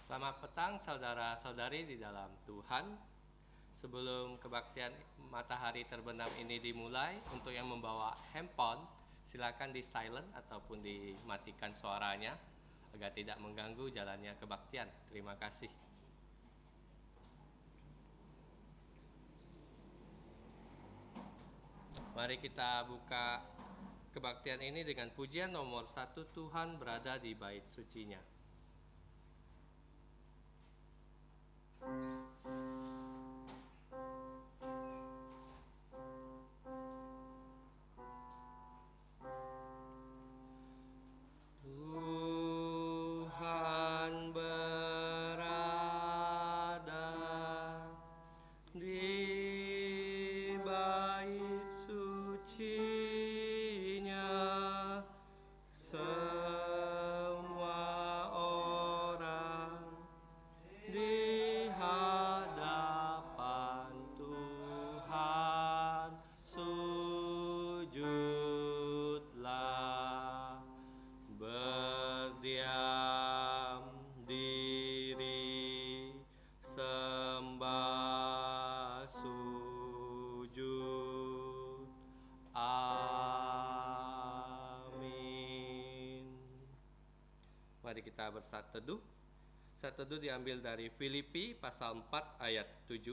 Selamat petang saudara-saudari di dalam Tuhan. Sebelum kebaktian matahari terbenam ini dimulai, untuk yang membawa handphone, silakan di silent ataupun dimatikan suaranya agar tidak mengganggu jalannya kebaktian. Terima kasih. Mari kita buka kebaktian ini dengan pujian nomor 1, Tuhan berada di bait sucinya. Tuhan berada di bait sucinya, semua orang di hadapan Tuhan sujudlah, berdiam diri, sembah sujud. Amin. Mari kita bersatu teduh. Saat teduh diambil dari Filipi pasal 4 ayat 7.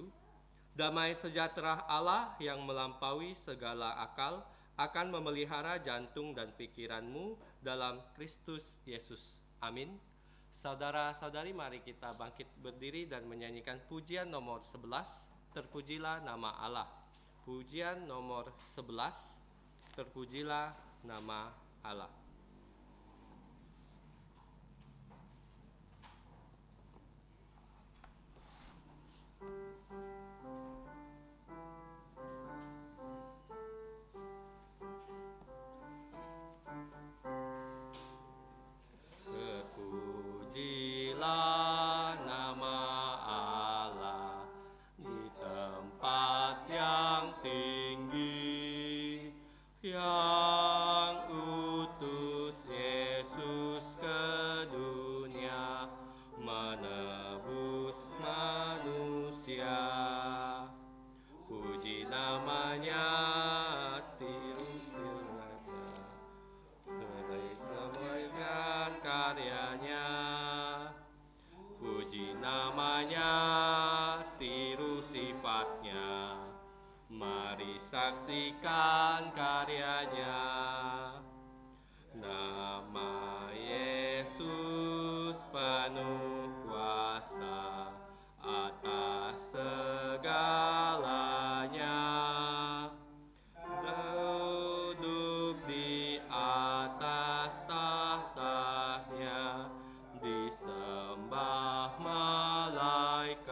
Damai sejahtera Allah yang melampaui segala akal akan memelihara jantung dan pikiranmu dalam Kristus Yesus. Amin. Saudara-saudari, mari kita bangkit berdiri dan menyanyikan pujian nomor 11, Terpujilah Nama Allah. Pujian nomor 11, Terpujilah Nama Allah. Terpujilah nama Allah di tempat yang tinggi, yang utus Yesus ke dunia menebus manusia. Puji namanya, tiru sifatnya, semuanya karyanya. Puji namanya, tiru sifatnya, mari saksikan karyanya. Nama Yesus penuh kuasa atas segalanya, duduk di atas tahtanya, disembah malaikat.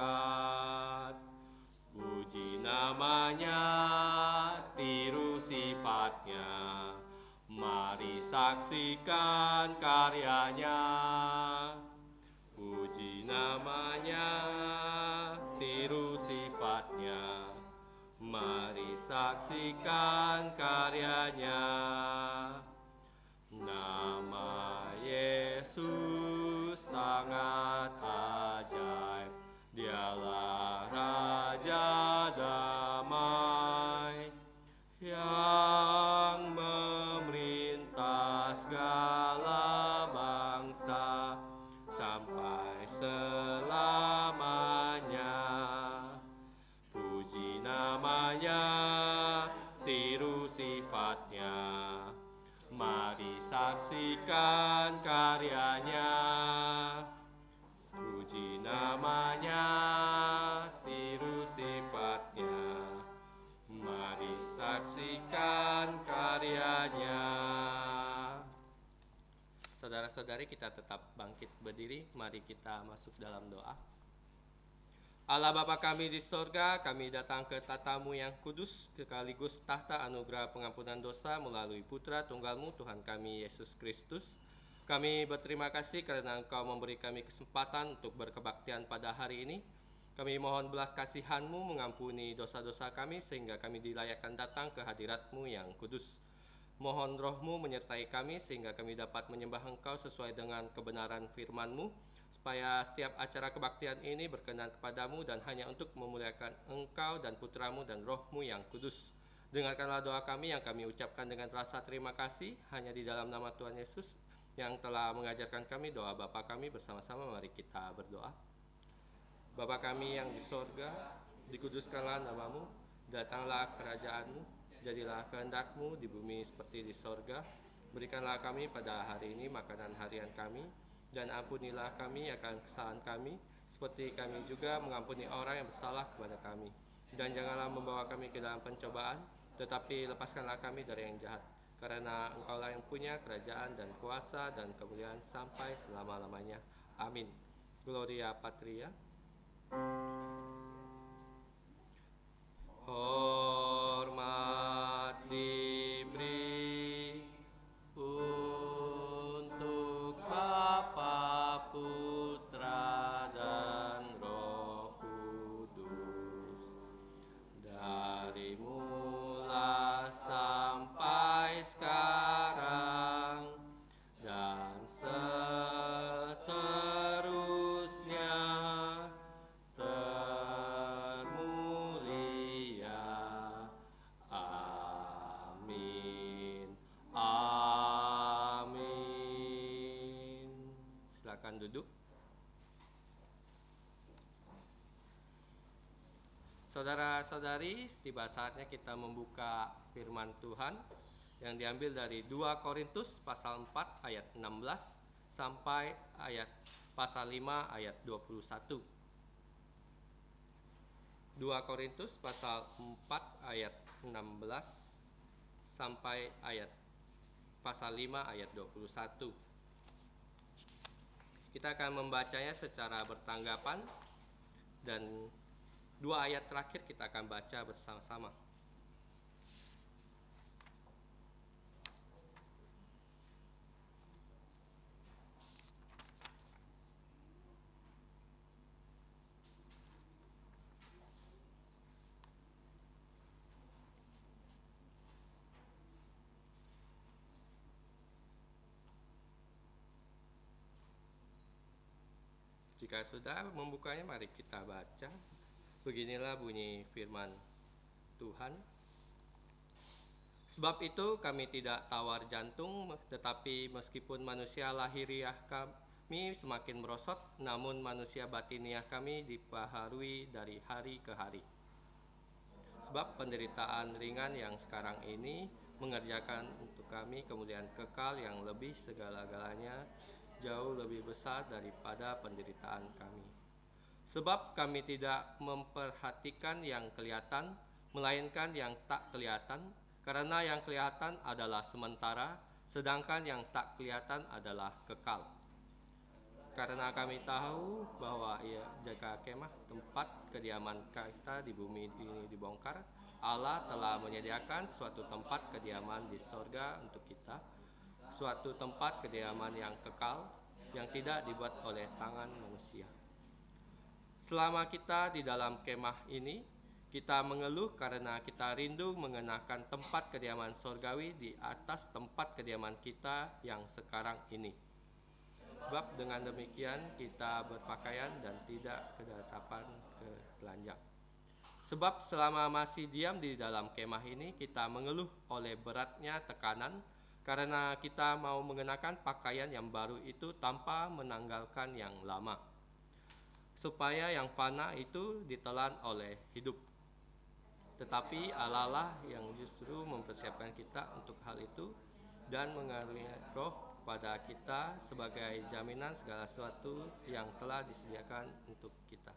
Puji namanya, tiru sifatnya, mari saksikan karyanya. Puji namanya, tiru sifatnya, mari saksikan karyanya. Nama Yesus sangat ajaib, dialah Raja damai yang memerintah segala bangsa sampai selamanya. Puji namanya, tiru sifatnya, mari saksikan karyanya. Puji namanya, tiru sifatnya, mari saksikan karyanya. Saudara-saudari, kita tetap bangkit berdiri. Mari kita masuk dalam doa. Allah Bapa kami di sorga, kami datang ke tatamu yang kudus, sekaligus tahta anugerah pengampunan dosa melalui Putra Tunggalmu Tuhan kami Yesus Kristus. Kami berterima kasih karena Engkau memberi kami kesempatan untuk berkebaktian pada hari ini. Kami mohon belas kasihan-Mu mengampuni dosa-dosa kami sehingga kami dilayakkan datang ke hadirat-Mu yang kudus. Mohon roh-Mu menyertai kami sehingga kami dapat menyembah Engkau sesuai dengan kebenaran firman-Mu, supaya setiap acara kebaktian ini berkenan kepadamu dan hanya untuk memuliakan Engkau dan Putra-Mu dan Roh-Mu yang kudus. Dengarkanlah doa kami yang kami ucapkan dengan rasa terima kasih hanya di dalam nama Tuhan Yesus yang telah mengajarkan kami doa Bapa kami. Bersama-sama mari kita berdoa. Bapa kami yang di sorga, dikuduskanlah namamu, datanglah kerajaan-Mu, jadilah kehendak-Mu di bumi seperti di sorga. Berikanlah kami pada hari ini makanan harian kami, dan ampunilah kami akan kesalahan kami, seperti kami juga mengampuni orang yang bersalah kepada kami. Dan janganlah membawa kami ke dalam pencobaan, tetapi lepaskanlah kami dari yang jahat. Karena Engkaulah yang punya kerajaan dan kuasa dan kemuliaan sampai selama-lamanya. Amin. Gloria Patria. Hormat diberi untuk Bapa, Putra, dan Roh Kudus, dari mula sampai sekarang dan seterusnya. Duduk. Saudara-saudari, tiba saatnya kita membuka firman Tuhan yang diambil dari 2 Korintus pasal 4 ayat 16 sampai pasal 5 ayat 21. 2 Korintus pasal 4 ayat 16 sampai pasal 5 ayat 21. Kita akan membacanya secara bertanggapan, dan 2 ayat terakhir kita akan baca bersama-sama. Jika sudah membukanya, mari kita baca. Beginilah bunyi firman Tuhan. Sebab itu kami tidak tawar jantung, tetapi meskipun manusia lahiriah kami semakin merosot, namun manusia batiniah kami diperbaharui dari hari ke hari. Sebab penderitaan ringan yang sekarang ini mengerjakan untuk kami kemuliaan kekal yang lebih segala-galanya jauh lebih besar daripada penderitaan kami. Sebab kami tidak memperhatikan yang kelihatan, melainkan yang tak kelihatan, karena yang kelihatan adalah sementara, sedangkan yang tak kelihatan adalah kekal. Karena kami tahu bahwa jika kemah tempat kediaman kita di bumi ini dibongkar, Allah telah menyediakan suatu tempat kediaman di sorga untuk kita, suatu tempat kediaman yang kekal, yang tidak dibuat oleh tangan manusia. Selama kita di dalam kemah ini, kita mengeluh karena kita rindu mengenakan tempat kediaman sorgawi di atas tempat kediaman kita yang sekarang ini. Sebab dengan demikian kita berpakaian dan tidak kedatapan ke telanjang. Sebab selama masih diam di dalam kemah ini, kita mengeluh oleh beratnya tekanan, karena kita mau mengenakan pakaian yang baru itu tanpa menanggalkan yang lama, supaya yang fana itu ditelan oleh hidup. Tetapi Allah lah yang justru mempersiapkan kita untuk hal itu dan mengaruniai roh kepada kita sebagai jaminan segala sesuatu yang telah disediakan untuk kita.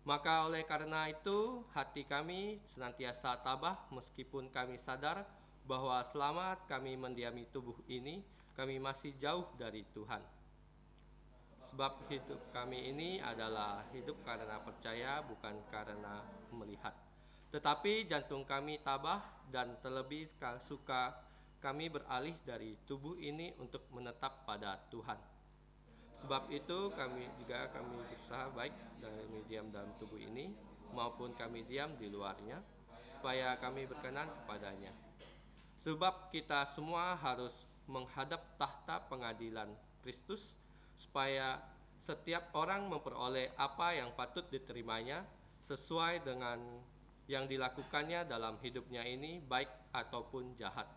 Maka oleh karena itu hati kami senantiasa tabah meskipun kami sadar bahwa selama kami mendiami tubuh ini, kami masih jauh dari Tuhan. Sebab hidup kami ini adalah hidup karena percaya, bukan karena melihat. Tetapi jantung kami tabah dan terlebih suka kami beralih dari tubuh ini untuk menetap pada Tuhan. Sebab itu kami berusaha baik kami diam dalam tubuh ini maupun kami diam di luarnya, supaya kami berkenan kepadanya. Sebab kita semua harus menghadap tahta pengadilan Kristus, supaya setiap orang memperoleh apa yang patut diterimanya sesuai dengan yang dilakukannya dalam hidupnya ini, baik ataupun jahat.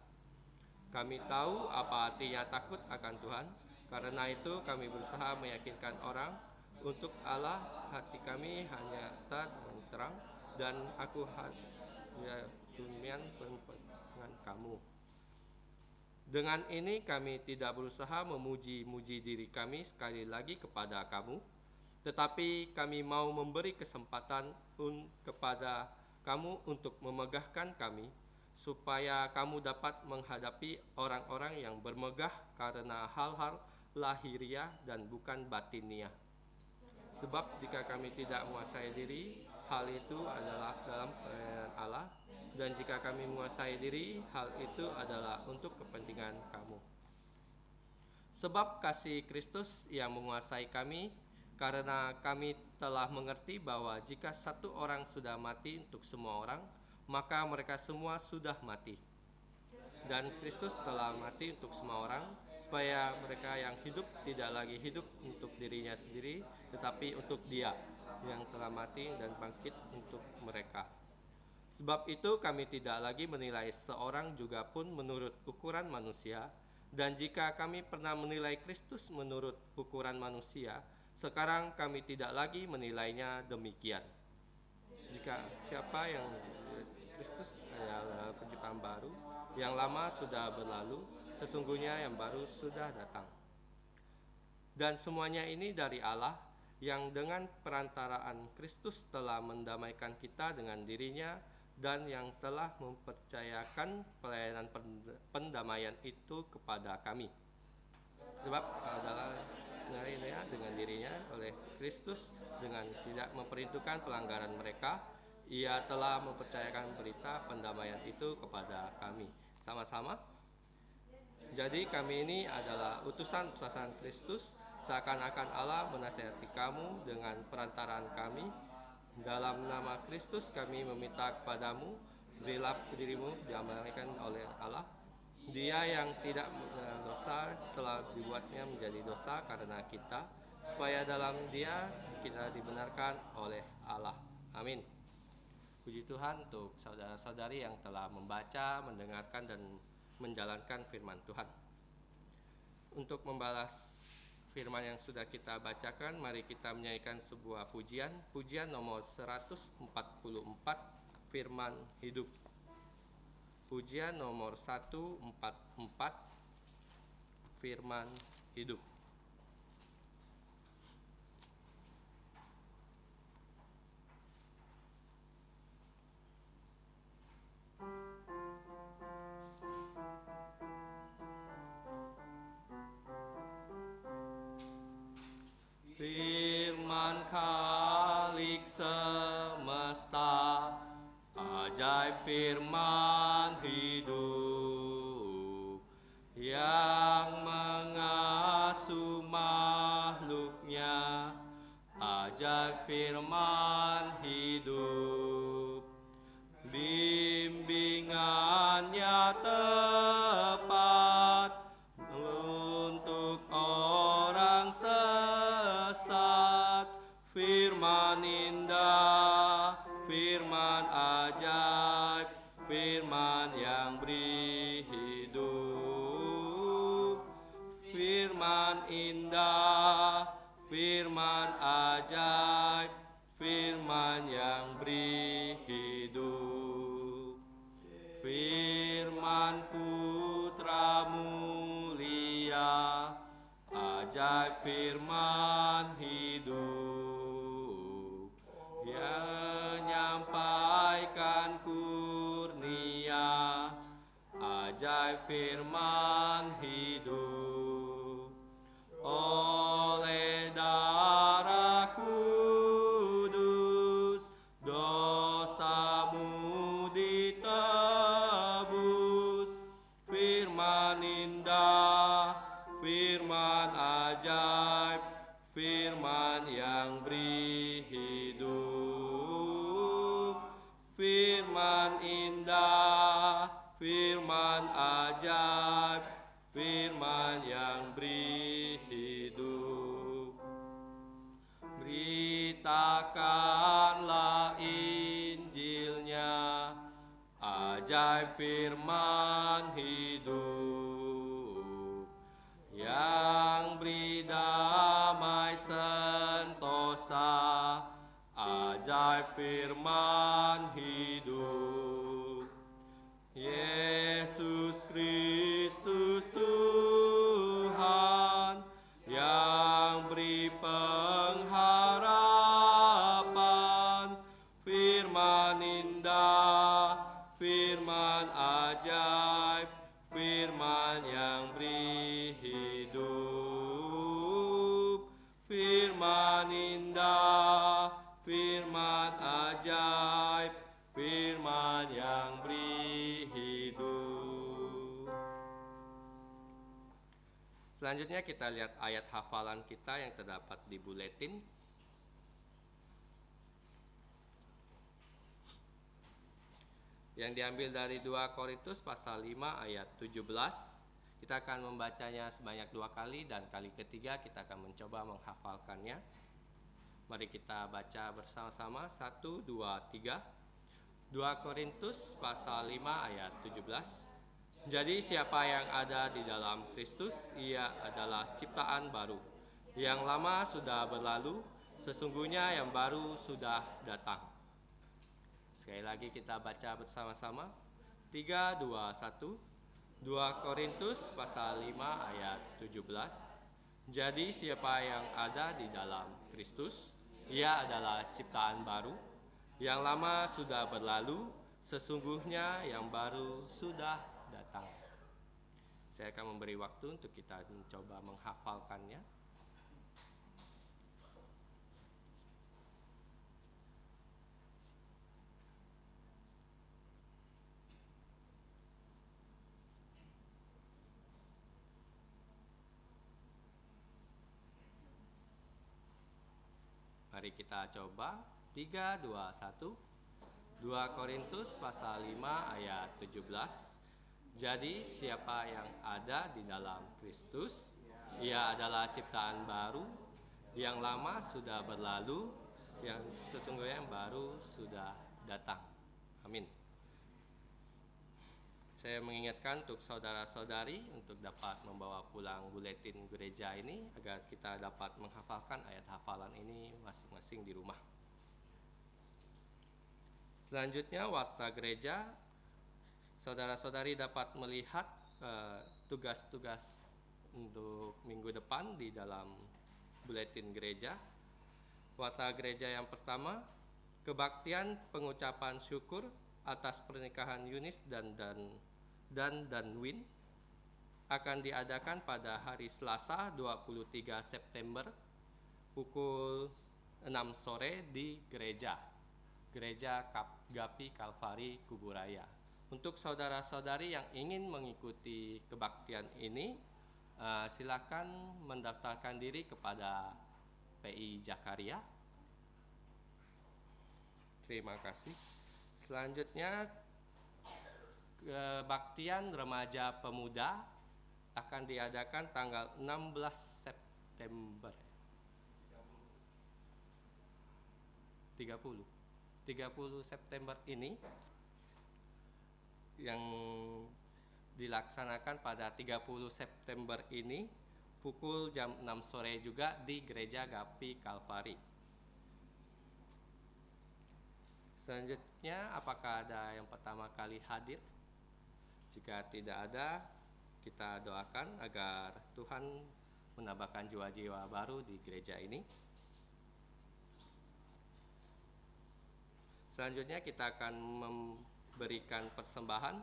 Kami tahu apa artinya takut akan Tuhan, karena itu kami berusaha meyakinkan orang untuk Allah. Hati kami hanya terang, dan aku hanya demikian dengan kamu. Dengan ini kami tidak berusaha memuji-muji diri kami sekali lagi kepada kamu, tetapi kami mau memberi kesempatan kepada kamu untuk memegahkan kami, supaya kamu dapat menghadapi orang-orang yang bermegah karena hal-hal lahiriah dan bukan batiniah. Sebab jika kami tidak menguasai diri, hal itu adalah dalam pelayanan Allah, dan jika kami menguasai diri, hal itu adalah untuk kepentingan kamu. Sebab kasih Kristus yang menguasai kami, karena kami telah mengerti bahwa jika satu orang sudah mati untuk semua orang, maka mereka semua sudah mati. Dan Kristus telah mati untuk semua orang, supaya mereka yang hidup tidak lagi hidup untuk dirinya sendiri, tetapi untuk Dia yang telah mati dan bangkit untuk mereka. Sebab itu kami tidak lagi menilai seorang juga pun menurut ukuran manusia, dan jika kami pernah menilai Kristus menurut ukuran manusia, sekarang kami tidak lagi menilainya demikian. Jika siapa yang Kristus adalah penciptaan baru, yang lama sudah berlalu, sesungguhnya yang baru sudah datang. Dan semuanya ini dari Allah, yang dengan perantaraan Kristus telah mendamaikan kita dengan dirinya, dan yang telah mempercayakan pelayanan pendamaian itu kepada kami. Sebab adalah dengan dirinya oleh Kristus, dengan tidak memperhitungkan pelanggaran mereka, Ia telah mempercayakan berita pendamaian itu kepada kami. Sama-sama. Jadi kami ini adalah utusan-utusan Kristus, seakan-akan Allah menasihati kamu dengan perantaraan kami. Dalam nama Kristus kami meminta kepadamu, berilah dirimu diamalkan oleh Allah. Dia yang tidak dosa telah dibuatnya menjadi dosa karena kita, supaya dalam Dia kita dibenarkan oleh Allah. Amin. Puji Tuhan untuk saudara-saudari yang telah membaca, mendengarkan, dan menjalankan firman Tuhan. Untuk membalas firman yang sudah kita bacakan, mari kita menyanyikan sebuah pujian. Pujian nomor 144, Firman Hidup. Pujian nomor 144, Firman Hidup. Firman Khalik semesta, ajaib firman hidup, yang mengasuh makhluknya, ajaib firman hidup. Bimbingannya tepat untuk orang sesat, firman indah, firman ajaib, firman yang beri hidup. Firman indah, firman ajaib, firman yang beri hidup. Firman Putra mulia, ajaib firman hidup, yang menyampaikan kurnia, ajaib firman hidup. Oleh darah kudus, dosamu ditebus. Firman indah, firman ajaib, firman yang beri hidup. Firman indah, firman beritakanlah Injilnya, ajaib firman hidup, yang beri damai sentosa, ajaib firman hidup. Yesus Kristus Tuhan, yang beri pengharapan, firman indah, firman ajaib, firman yang beri hidup, firman indah, firman ajaib, firman yang beri hidup. Selanjutnya kita lihat ayat hafalan kita yang terdapat di buletin. Yang diambil dari 2 Korintus pasal 5 ayat 17. Kita akan membacanya sebanyak 2 kali dan kali ketiga kita akan mencoba menghafalkannya. Mari kita baca bersama-sama. 1, 2, 3. 2 Korintus pasal 5 ayat 17. Jadi siapa yang ada di dalam Kristus, ia adalah ciptaan baru. Yang lama sudah berlalu, sesungguhnya yang baru sudah datang. Sekali lagi kita baca bersama-sama. 3, 2, 1. 2 Korintus pasal 5 ayat 17. Jadi siapa yang ada di dalam Kristus, ia adalah ciptaan baru. Yang lama sudah berlalu, sesungguhnya yang baru sudah datang. Saya akan memberi waktu untuk kita mencoba menghafalkannya. Mari kita coba. 3, 2, 1. 2 Korintus pasal 5 ayat 17. Jadi siapa yang ada di dalam Kristus, ia adalah ciptaan baru. Yang lama sudah berlalu, yang sesungguhnya yang baru sudah datang. Amin. Saya mengingatkan untuk saudara-saudari untuk dapat membawa pulang buletin gereja ini agar kita dapat menghafalkan ayat hafalan ini masing-masing di rumah. Selanjutnya warta gereja, saudara-saudari dapat melihat tugas-tugas untuk minggu depan di dalam buletin gereja. Warta gereja yang pertama, kebaktian pengucapan syukur atas pernikahan Yunis dan Danwin akan diadakan pada hari Selasa 23 September pukul 6 sore di Gereja Gapi Kalvari Kuburaya. Untuk saudara-saudari yang ingin mengikuti kebaktian ini, silakan mendaftarkan diri kepada PI Jakaria. Terima kasih. Selanjutnya, kebaktian remaja pemuda akan diadakan tanggal 16 September. 30 September ini yang dilaksanakan pada 30 September ini pukul jam 6 sore juga di Gereja Gapi Kalvari. Selanjutnya, apakah ada yang pertama kali hadir? Jika tidak ada, kita doakan agar Tuhan menambahkan jiwa-jiwa baru di gereja ini. Selanjutnya kita akan memberikan persembahan.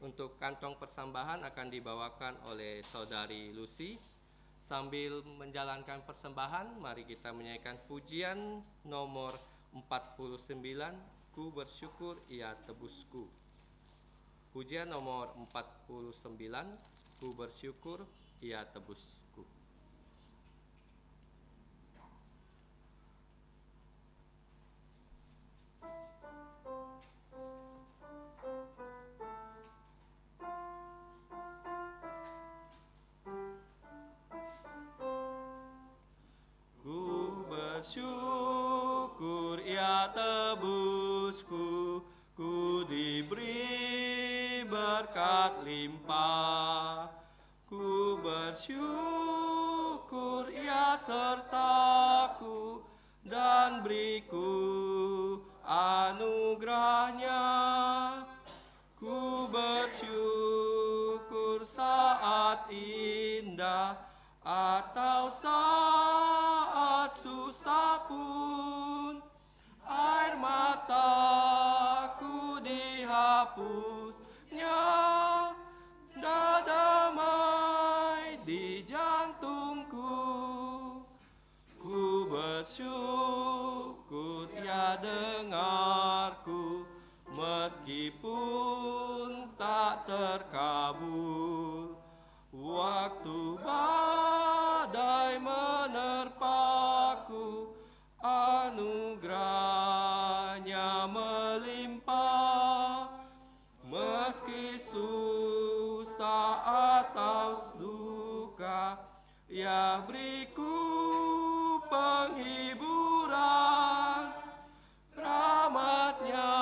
Untuk kantong persembahan akan dibawakan oleh saudari Lucy. Sambil menjalankan persembahan, mari kita menyanyikan pujian nomor 49, Ku bersyukur ia tebusku. Pujian nomor 49, Ku bersyukur ia tebusku. Ku bersyukur tebusku, ku diberi berkat limpah. Ku bersyukur Ia sertaku dan beriku anugerahnya. Ku bersyukur saat indah atau saat susah pun, air mataku dihapusnya, damai di jantungku. Ku bersyukur Ia dengarku, meskipun tak terkabul. Waktu badai menerpaku, anugerahnya melimpah. Meski susah atau duka, Ia beriku penghiburan. Rahmat-Nya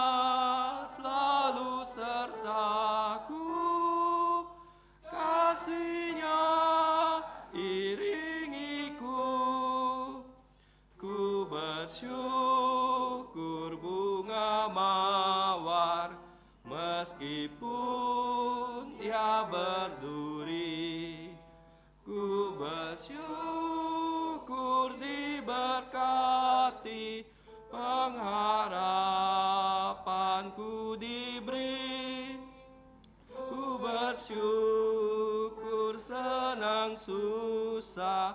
selalu sertaku, kasih-Nya iringiku. Ku bersyukur bunga mawar, meskipun ia berduri. Ku bersyukur diberkati, pengharapanku diberi. Ku bersyukur senang susah,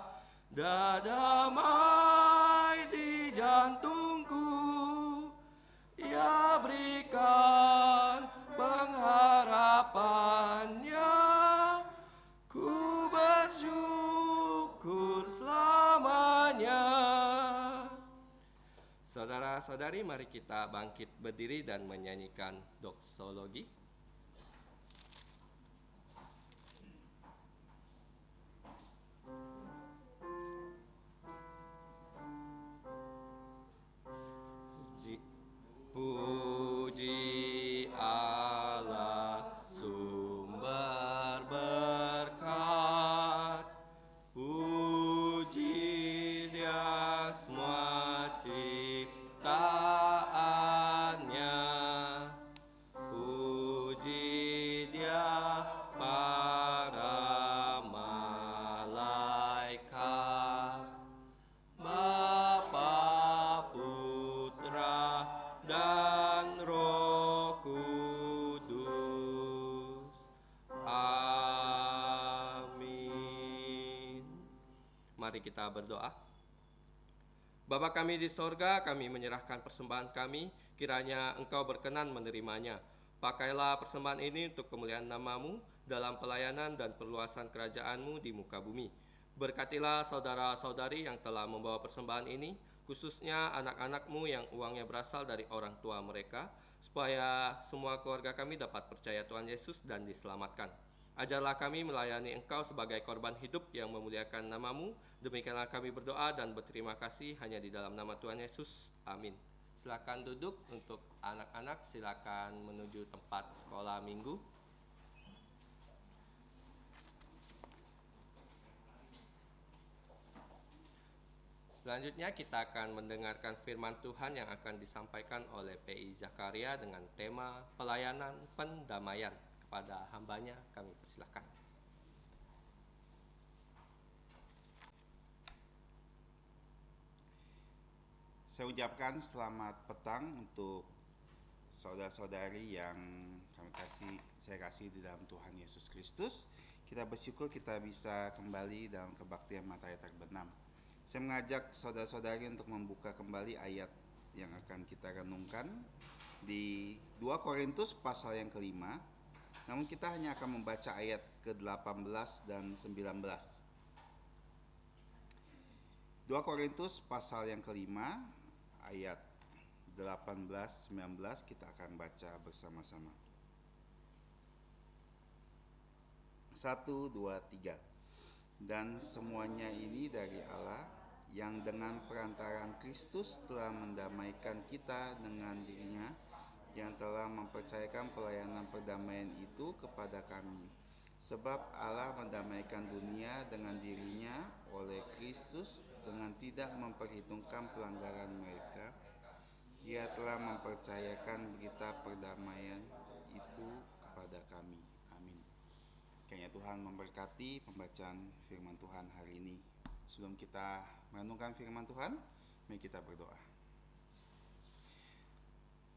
damai di jantungku. Ia berikan pengharapannya, ku bersyukur selamanya. Saudara-saudari, mari kita bangkit berdiri dan menyanyikan doksologi. Puji Allah, sumber berkat. Puji Dia semua ciptaannya. Puji Dia para malaikat, Bapa, Putra, dan Roh Kudus. Amin. Mari kita berdoa. Bapa kami di sorga, kami menyerahkan persembahan kami, kiranya Engkau berkenan menerimanya. Pakailah persembahan ini untuk kemuliaan nama-Mu dalam pelayanan dan perluasan kerajaan-Mu di muka bumi. Berkatilah saudara-saudari yang telah membawa persembahan ini, khususnya anak-anak-Mu yang uangnya berasal dari orang tua mereka, supaya semua keluarga kami dapat percaya Tuhan Yesus dan diselamatkan. Ajarlah kami melayani Engkau sebagai korban hidup yang memuliakan nama-Mu. Demikianlah kami berdoa dan berterima kasih hanya di dalam nama Tuhan Yesus. Amin. Silakan duduk. Untuk anak-anak silakan menuju tempat sekolah minggu. Selanjutnya kita akan mendengarkan firman Tuhan yang akan disampaikan oleh PI Zakaria dengan tema pelayanan pendamaian. Kepada hambanya kami persilahkan. Saya ucapkan selamat petang untuk saudara-saudari yang saya kasih di dalam Tuhan Yesus Kristus. Kita bersyukur kita bisa kembali dalam kebaktian matahari terbenam. Saya mengajak saudara-saudari untuk membuka kembali ayat yang akan kita renungkan di 2 Korintus pasal yang kelima. Namun kita hanya akan membaca ayat ke-18 dan 19. 2 Korintus pasal yang kelima ayat 18-19 kita akan baca bersama-sama. 1, 2, 3. Dan semuanya ini dari Allah yang dengan perantaraan Kristus telah mendamaikan kita dengan dirinya, yang telah mempercayakan pelayanan perdamaian itu kepada kami. Sebab Allah mendamaikan dunia dengan dirinya oleh Kristus dengan tidak memperhitungkan pelanggaran mereka. Ia telah mempercayakan berita perdamaian itu kepada kami. Amin. Kiranya Tuhan memberkati pembacaan firman Tuhan hari ini. Sebelum kita merenungkan firman Tuhan, mari kita berdoa.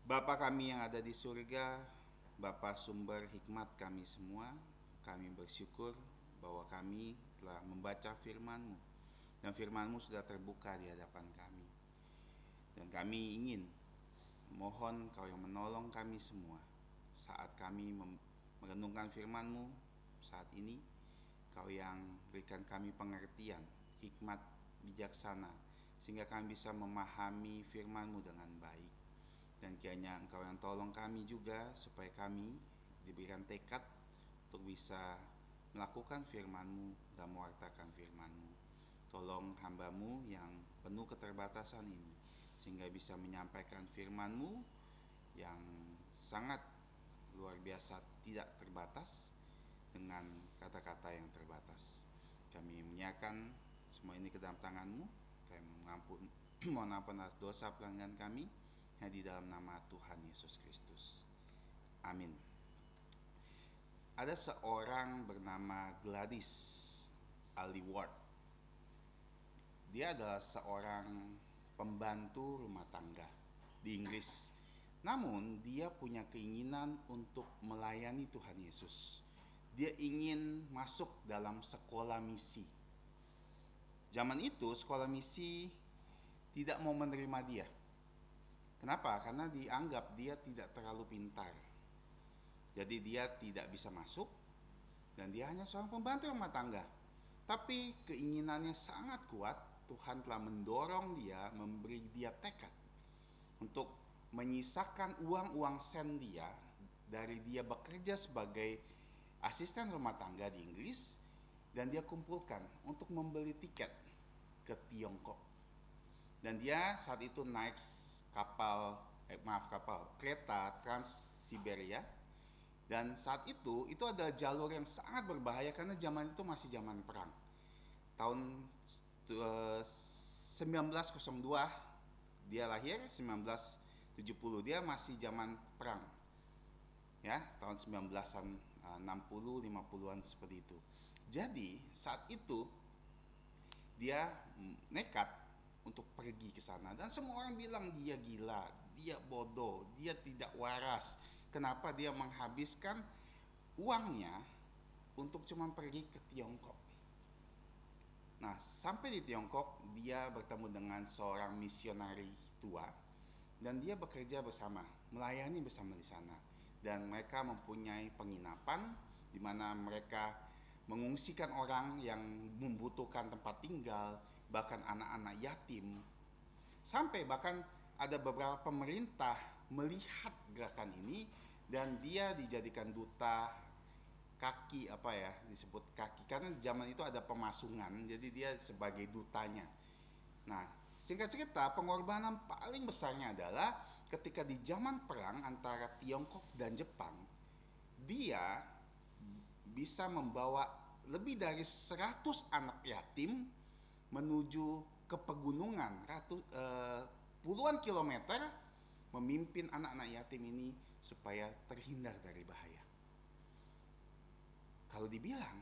Bapa kami yang ada di surga, Bapa sumber hikmat kami semua, kami bersyukur bahwa kami telah membaca firman-Mu, dan firman-Mu sudah terbuka di hadapan kami. Dan kami ingin mohon Kau yang menolong kami semua saat kami merenungkan firman-Mu saat ini. Kau yang berikan kami pengertian, hikmat, bijaksana, sehingga kami bisa memahami firman-Mu dengan baik. Dan kiranya Engkau yang tolong kami juga supaya kami diberikan tekad untuk bisa melakukan firman-Mu dan mewartakan firman-Mu. Tolong hamba-Mu yang penuh keterbatasan ini sehingga bisa menyampaikan firman-Mu yang sangat luar biasa, tidak terbatas dengan kata-kata yang terbatas. Kami menyerahkan semua ini ke dalam tangan-Mu. Kami mohon ampun atas dosa pelanggaran kami, di dalam nama Tuhan Yesus Kristus. Amin. Ada seorang bernama Gladys Aylward. Dia adalah seorang pembantu rumah tangga di Inggris. Namun dia punya keinginan untuk melayani Tuhan Yesus. Dia ingin masuk dalam sekolah misi. Zaman itu sekolah misi tidak mau menerima dia. Kenapa? Karena dianggap dia tidak terlalu pintar. Jadi dia tidak bisa masuk dan dia hanya seorang pembantu rumah tangga. Tapi keinginannya sangat kuat. Tuhan telah mendorong dia, memberi dia tekad untuk menyisakan uang-uang sen dia dari dia bekerja sebagai asisten rumah tangga di Inggris, dan dia kumpulkan untuk membeli tiket ke Tiongkok. Dan dia saat itu naik kereta Trans Siberia. Dan saat itu adalah jalur yang sangat berbahaya karena zaman itu masih zaman perang. Tahun 1902 dia lahir, 1970 dia masih zaman perang. Ya, tahun 1960, 50-an seperti itu. Jadi, saat itu dia nekat untuk pergi ke sana, dan semua orang bilang dia gila, dia bodoh, dia tidak waras. Kenapa dia menghabiskan uangnya untuk cuma pergi ke Tiongkok? Nah, sampai di Tiongkok dia bertemu dengan seorang misionari tua dan dia bekerja bersama, melayani bersama di sana. Dan mereka mempunyai penginapan di mana mereka mengungsikan orang yang membutuhkan tempat tinggal, bahkan anak-anak yatim. Sampai bahkan ada beberapa pemerintah melihat gerakan ini dan dia dijadikan duta kaki, disebut kaki karena zaman itu ada pemasungan, jadi dia sebagai dutanya. Nah, singkat cerita, pengorbanan paling besarnya adalah ketika di zaman perang antara Tiongkok dan Jepang, dia bisa membawa lebih dari 100 anak yatim menuju ke pegunungan puluhan kilometer, memimpin anak-anak yatim ini supaya terhindar dari bahaya. Kalau dibilang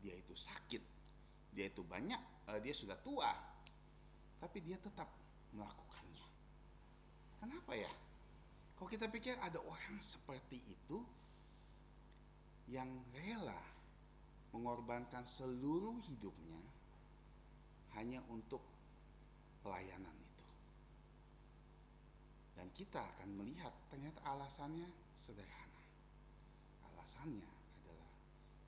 dia itu sakit, dia itu dia sudah tua, tapi dia tetap melakukannya. Kenapa ya? Kalau kita pikir ada orang seperti itu yang rela mengorbankan seluruh hidupnya hanya untuk pelayanan itu. Dan kita akan melihat ternyata alasannya sederhana. Alasannya adalah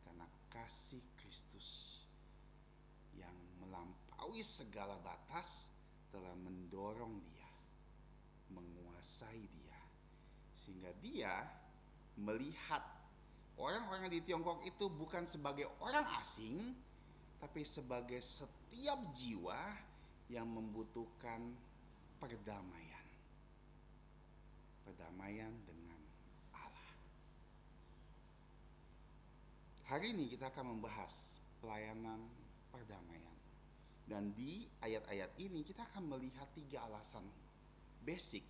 karena kasih Kristus yang melampaui segala batas telah mendorong dia, menguasai dia, sehingga dia melihat orang-orang di Tiongkok itu bukan sebagai orang asing, tapi sebagai setiap jiwa yang membutuhkan perdamaian. Perdamaian dengan Allah. Hari ini kita akan membahas pelayanan perdamaian. Dan di ayat-ayat ini kita akan melihat 3 alasan basic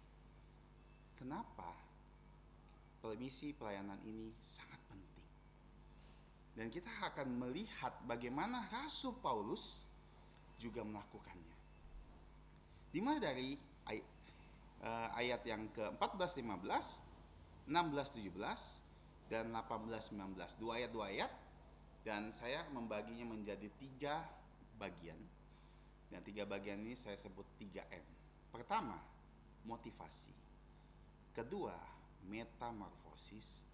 kenapa misi pelayanan ini sangat penting. Dan kita akan melihat bagaimana Rasul Paulus juga melakukannya. Dimulai dari ayat yang ke-14, 15, 16, 17, dan 18, 19. 2 ayat. Dan saya membaginya menjadi 3 bagian. Dan 3 bagian ini saya sebut 3M. Pertama, motivasi. Kedua, metamorfosis.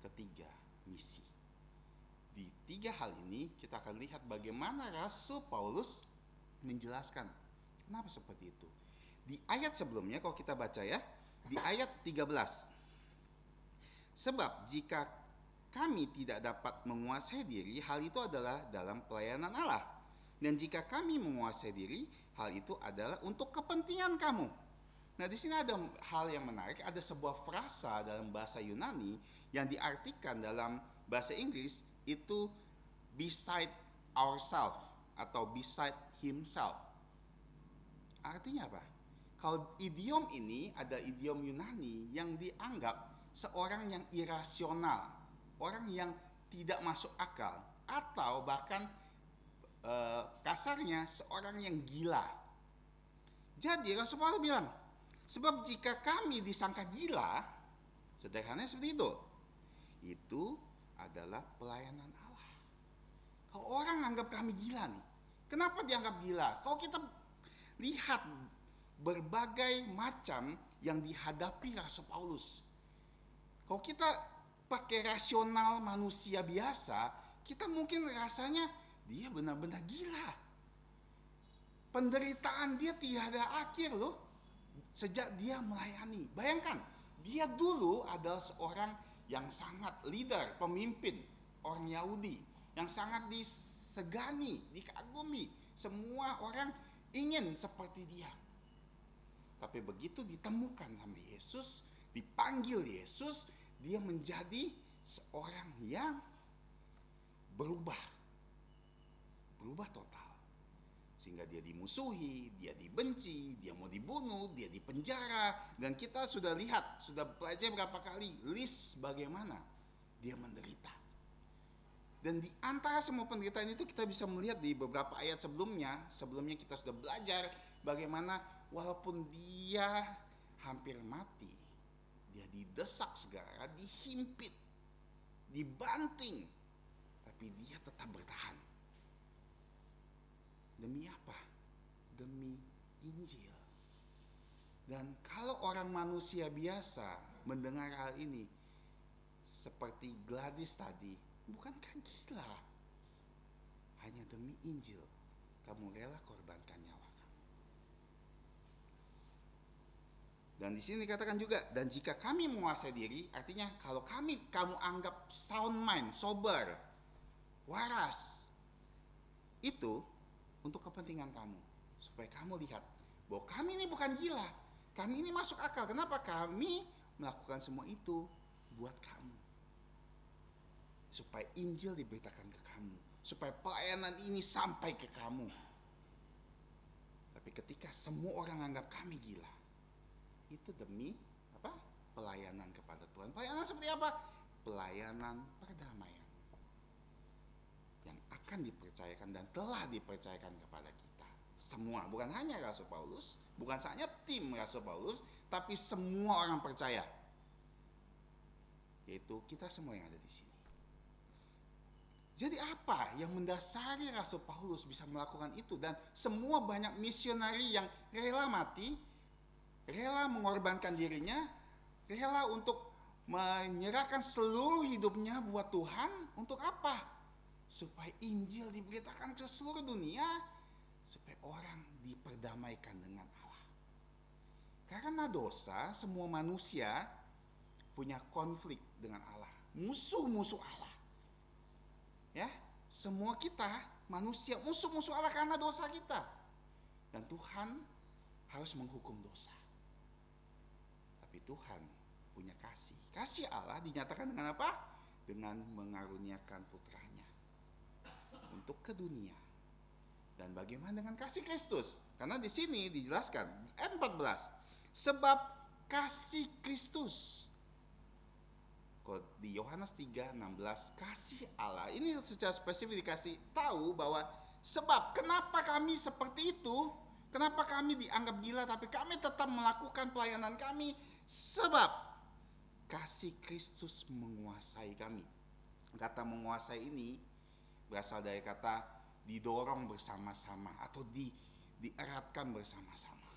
Ketiga, misi. Di 3 hal ini kita akan lihat bagaimana Rasul Paulus menjelaskan kenapa seperti itu. Di ayat sebelumnya kalau kita baca ya, di ayat 13. Sebab jika kami tidak dapat menguasai diri, hal itu adalah dalam pelayanan Allah. Dan jika kami menguasai diri, hal itu adalah untuk kepentingan kamu. Nah, di sini ada hal yang menarik, ada sebuah frasa dalam bahasa Yunani yang diartikan dalam bahasa Inggris itu beside ourselves atau beside himself. Artinya apa? Kalau idiom ini ada idiom Yunani yang dianggap seorang yang irasional, orang yang tidak masuk akal, atau bahkan kasarnya seorang yang gila. Jadi Rasulullah bilang, sebab jika kami disangka gila, sederhananya seperti itu adalah pelayanan Allah. Kalau orang anggap kami gila nih, kenapa dianggap gila? Kalau kita lihat berbagai macam yang dihadapi Rasul Paulus, kalau kita pakai rasional manusia biasa, kita mungkin rasanya dia benar-benar gila. Penderitaan dia tiada akhir loh, sejak dia melayani. Bayangkan, dia dulu adalah seorang yang sangat leader, pemimpin orang Yahudi, yang sangat disegani, dikagumi. Semua orang ingin seperti dia. Tapi begitu ditemukan sama Yesus, dipanggil Yesus, dia menjadi seorang yang berubah total. Sehingga dia dimusuhi, dia dibenci, dia mau dibunuh, dia dipenjara. Dan kita sudah lihat, sudah pelajari berapa kali list bagaimana dia menderita. Dan di antara semua penderitaan itu kita bisa melihat di beberapa ayat sebelumnya kita sudah belajar bagaimana walaupun dia hampir mati, dia didesak segala, dihimpit, dibanting, tapi dia tetap bertahan. Demi apa? Demi Injil. Dan kalau orang manusia biasa mendengar hal ini, seperti Gladys tadi, bukankah gila? Hanya demi Injil, kamu rela korbankan nyawa kamu. Dan di sini dikatakan juga, dan jika kami menguasai diri, artinya kalau kamu anggap sound mind, sober, waras, itu untuk kepentingan kamu, supaya kamu lihat bahwa kami ini bukan gila, kami ini masuk akal. Kenapa kami melakukan semua itu? Buat kamu, supaya Injil diberitakan ke kamu, supaya pelayanan ini sampai ke kamu. Tapi ketika semua orang anggap kami gila, itu demi apa? Pelayanan kepada Tuhan. Pelayanan seperti apa? Pelayanan perdamaian yang akan dipercayakan dan telah dipercayakan kepada kita semua, bukan hanya Rasul Paulus, bukan hanya tim Rasul Paulus, tapi semua orang percaya, yaitu kita semua yang ada di sini. Jadi apa yang mendasari Rasul Paulus bisa melakukan itu? Dan semua banyak misionari yang rela mati, rela mengorbankan dirinya, rela untuk menyerahkan seluruh hidupnya buat Tuhan. Untuk apa? Supaya Injil diberitakan ke seluruh dunia, supaya orang diperdamaikan dengan Allah. Karena dosa, semua manusia punya konflik dengan Allah, musuh-musuh Allah. Ya, semua kita manusia musuh-musuh Allah karena dosa kita. Dan Tuhan harus menghukum dosa. Tapi Tuhan punya kasih. Kasih Allah dinyatakan dengan apa? Dengan mengaruniakan putranya untuk ke dunia. Dan bagaimana dengan kasih Kristus? Karena di sini dijelaskan ayat 14. Sebab kasih Kristus. Di Yohanes 3:16, kasih Allah. Ini secara spesifik dikasih tahu bahwa sebab kenapa kami seperti itu? Kenapa kami dianggap gila tapi kami tetap melakukan pelayanan kami? Sebab kasih Kristus menguasai kami. Kata menguasai ini berasal dari kata didorong bersama-sama atau dieratkan bersama-sama.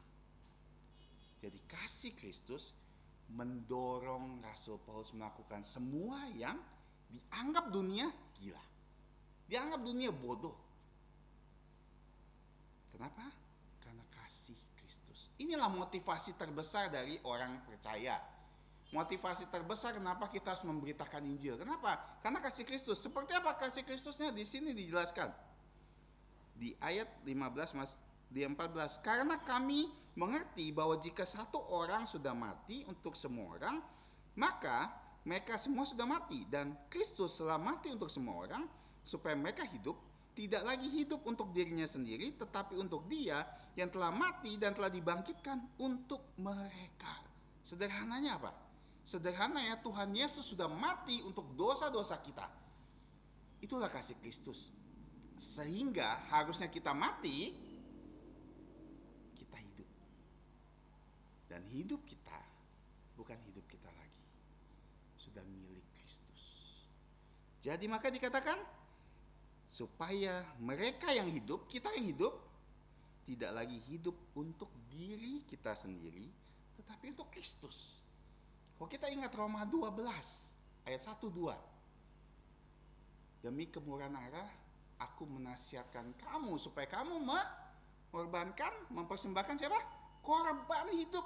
Jadi kasih Kristus mendorong Rasul Paulus melakukan semua yang dianggap dunia gila. Dianggap dunia bodoh. Kenapa? Karena kasih Kristus. Inilah motivasi terbesar dari orang percaya. Motivasi terbesar kenapa kita harus memberitakan Injil. Kenapa? Karena kasih Kristus. Seperti apa kasih Kristusnya? Di sini dijelaskan. Di ayat 15 di 14. Karena kami mengerti bahwa jika satu orang sudah mati untuk semua orang, maka mereka semua sudah mati. Dan Kristus telah mati untuk semua orang, supaya mereka hidup, tidak lagi hidup untuk dirinya sendiri, tetapi untuk Dia yang telah mati dan telah dibangkitkan untuk mereka. Sederhananya apa? Sederhananya Tuhan Yesus sudah mati untuk dosa-dosa kita. Itulah kasih Kristus. Sehingga harusnya kita mati, kita hidup. Dan hidup kita bukan hidup kita lagi, sudah milik Kristus. Jadi maka dikatakan supaya mereka yang hidup, kita yang hidup, tidak lagi hidup untuk diri kita sendiri, tetapi untuk Kristus. Kalau kita ingat Roma 12 ayat 1-2. Demi kemurahan Allah, aku menasihatkan kamu supaya kamu mempersembahkan siapa? Korban hidup.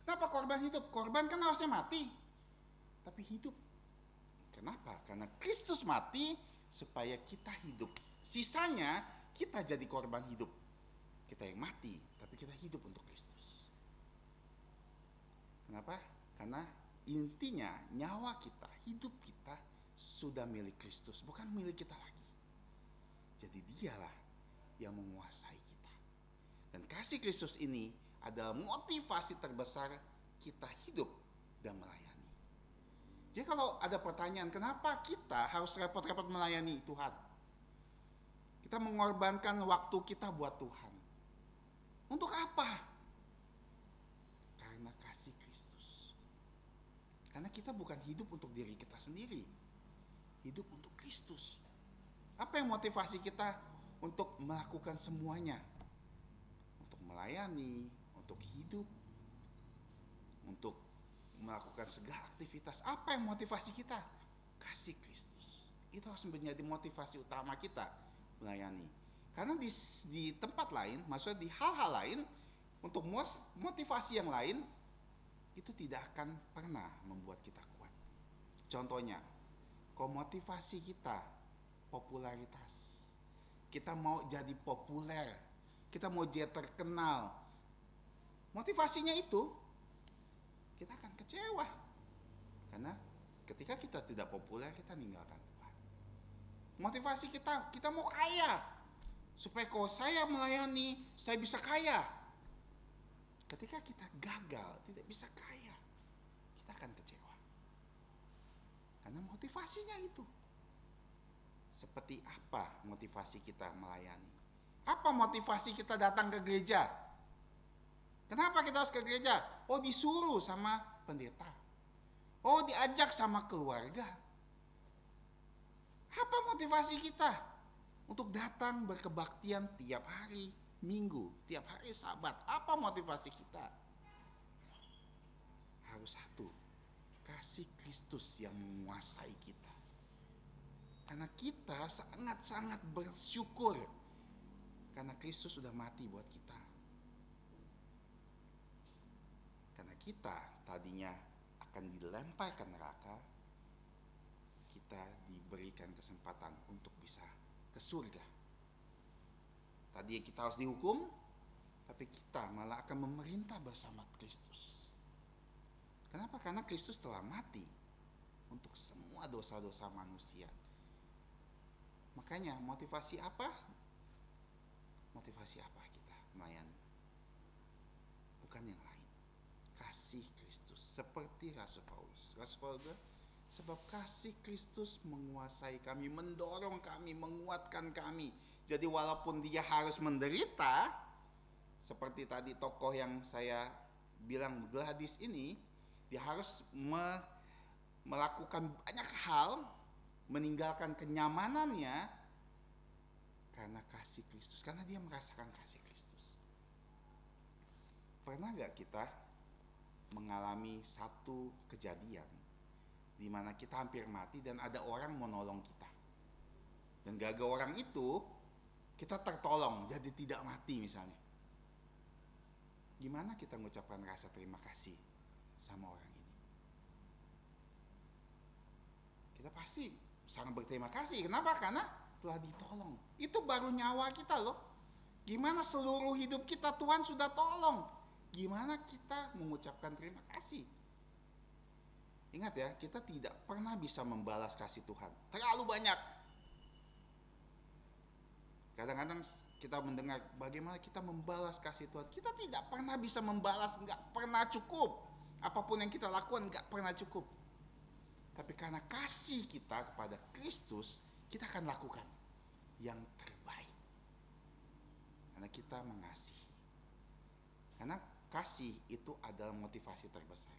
Kenapa korban hidup? Korban kan harusnya mati, tapi hidup. Kenapa? Karena Kristus mati supaya kita hidup. Sisanya kita jadi korban hidup. Kita yang mati, tapi kita hidup untuk Kristus. Kenapa? Karena intinya nyawa kita, hidup kita sudah milik Kristus, bukan milik kita lagi. Jadi Dialah yang menguasai kita. Dan kasih Kristus ini adalah motivasi terbesar kita hidup dan melayani. Jadi kalau ada pertanyaan, kenapa kita harus repot-repot melayani Tuhan? Kita mengorbankan waktu kita buat Tuhan. Untuk apa? Karena kasih Kristus. Karena kita bukan hidup untuk diri kita sendiri. Hidup untuk Kristus. Apa yang motivasi kita untuk melakukan semuanya? Untuk melayani, untuk hidup, untuk melakukan segala aktivitas. Apa yang motivasi kita? Kasih Kristus. Itu harus menjadi motivasi utama kita melayani. Karena di tempat lain, maksudnya di hal-hal lain, untuk motivasi yang lain, itu tidak akan pernah membuat kita kuat. Contohnya, kalau motivasi kita popularitas, kita mau jadi populer, kita mau jadi terkenal, motivasinya itu kita akan kecewa. Karena ketika kita tidak populer, kita meninggalkan Tuhan. Motivasi kita mau kaya, supaya kalau saya melayani, saya bisa kaya. Ketika kita gagal, tidak bisa kaya, kita akan kecewa. Karena motivasinya itu. Seperti apa motivasi kita melayani? Apa motivasi kita datang ke gereja? Kenapa kita harus ke gereja? Oh, disuruh sama pendeta. Oh, diajak sama keluarga. Apa motivasi kita untuk datang berkebaktian tiap hari Minggu, tiap hari Sabat? Apa motivasi kita? Harus satu, kasih Kristus yang menguasai kita. Karena kita sangat-sangat bersyukur karena Kristus sudah mati buat kita. Karena kita tadinya akan dilempar ke neraka, kita diberikan kesempatan untuk bisa ke surga. tadi kita harus dihukum, tapi kita malah akan memerintah bersama Kristus. Kenapa? Karena Kristus telah mati untuk semua dosa-dosa manusia. Makanya motivasi apa? Motivasi apa kita melayani? Bukan yang lain. Kasih Kristus. Seperti Rasul Paulus. Rasul Paulus bilang, sebab kasih Kristus menguasai kami, mendorong kami, menguatkan kami. Jadi walaupun dia harus menderita, seperti tadi tokoh yang saya bilang Gladys ini, dia harus melakukan banyak hal, meninggalkan kenyamanannya karena kasih Kristus, karena dia merasakan kasih Kristus. Pernah gak kita mengalami satu kejadian di mana kita hampir mati dan ada orang mau nolong kita, dan gara-gara orang itu kita tertolong jadi tidak mati misalnya? Gimana kita mengucapkan rasa terima kasih sama orang ini? Kita pasti sangat berterima kasih. Kenapa? Karena telah ditolong. Itu baru nyawa kita loh. Gimana seluruh hidup kita Tuhan sudah tolong? Gimana kita mengucapkan terima kasih? Ingat ya, kita tidak pernah bisa membalas kasih Tuhan. Terlalu banyak. Kadang-kadang kita mendengar bagaimana kita membalas kasih Tuhan. Kita tidak pernah bisa membalas, nggak pernah cukup. Apapun yang kita lakukan nggak pernah cukup. Tapi karena kasih kita kepada Kristus, kita akan lakukan yang terbaik. Karena kita mengasihi. Karena kasih itu adalah motivasi terbesar.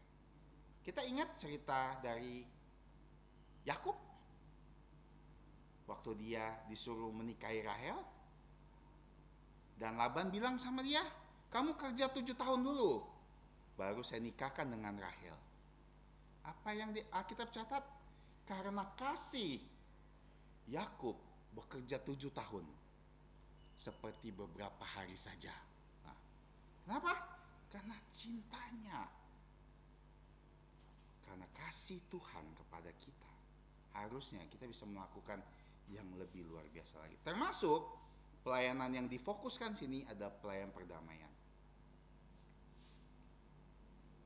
Kita ingat cerita dari Yakub waktu dia disuruh menikahi Rahel, dan Laban bilang sama dia, kamu kerja 7 tahun dulu, baru saya nikahkan dengan Rahel. Apa yang di Alkitab catat? Karena kasih, Yakub bekerja 7 tahun seperti beberapa hari saja. Nah, kenapa? Karena cintanya. Karena kasih Tuhan kepada kita, harusnya kita bisa melakukan yang lebih luar biasa lagi. Termasuk pelayanan yang difokuskan sini ada pelayanan perdamaian.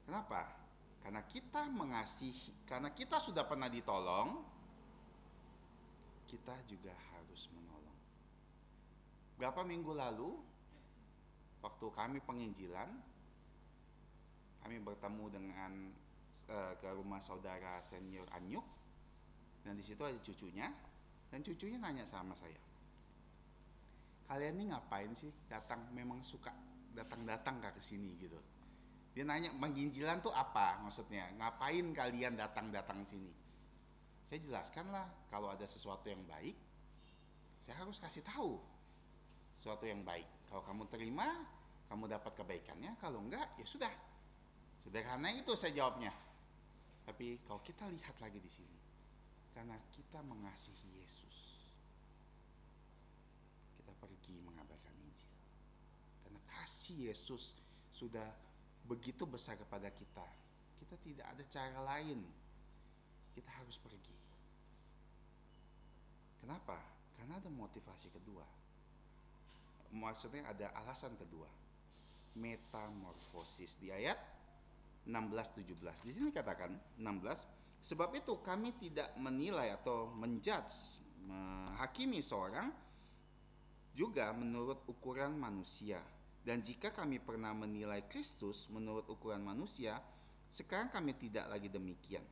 Kenapa? Karena kita mengasihi, karena kita sudah pernah ditolong, kita juga harus menolong. Berapa minggu lalu, waktu kami penginjilan, kami bertemu dengan ke rumah saudara senior Anyuk, dan di situ ada cucunya, dan cucunya nanya sama saya, kalian ini ngapain sih datang, memang suka datang-datang gak ke sini gitu. Dia nanya, penginjilan tuh apa maksudnya, ngapain kalian datang-datang sini. Saya jelaskan lah, kalau ada sesuatu yang baik, saya harus kasih tahu sesuatu yang baik. Kalau kamu terima, kamu dapat kebaikannya. Kalau enggak, ya sudah. Sederhana itu saya jawabnya. Tapi kalau kita lihat lagi di sini, karena kita mengasihi Yesus, kita pergi mengabarkan Injil. Karena kasih Yesus sudah begitu besar kepada kita, kita tidak ada cara lain. Kita harus pergi. Kenapa? Karena ada motivasi kedua. Maksudnya ada alasan kedua. Metamorfosis di ayat 16-17. Di sini katakan 16, sebab itu kami tidak menilai atau menjudge, menghakimi seorang juga menurut ukuran manusia. Dan jika kami pernah menilai Kristus menurut ukuran manusia, sekarang kami tidak lagi demikian.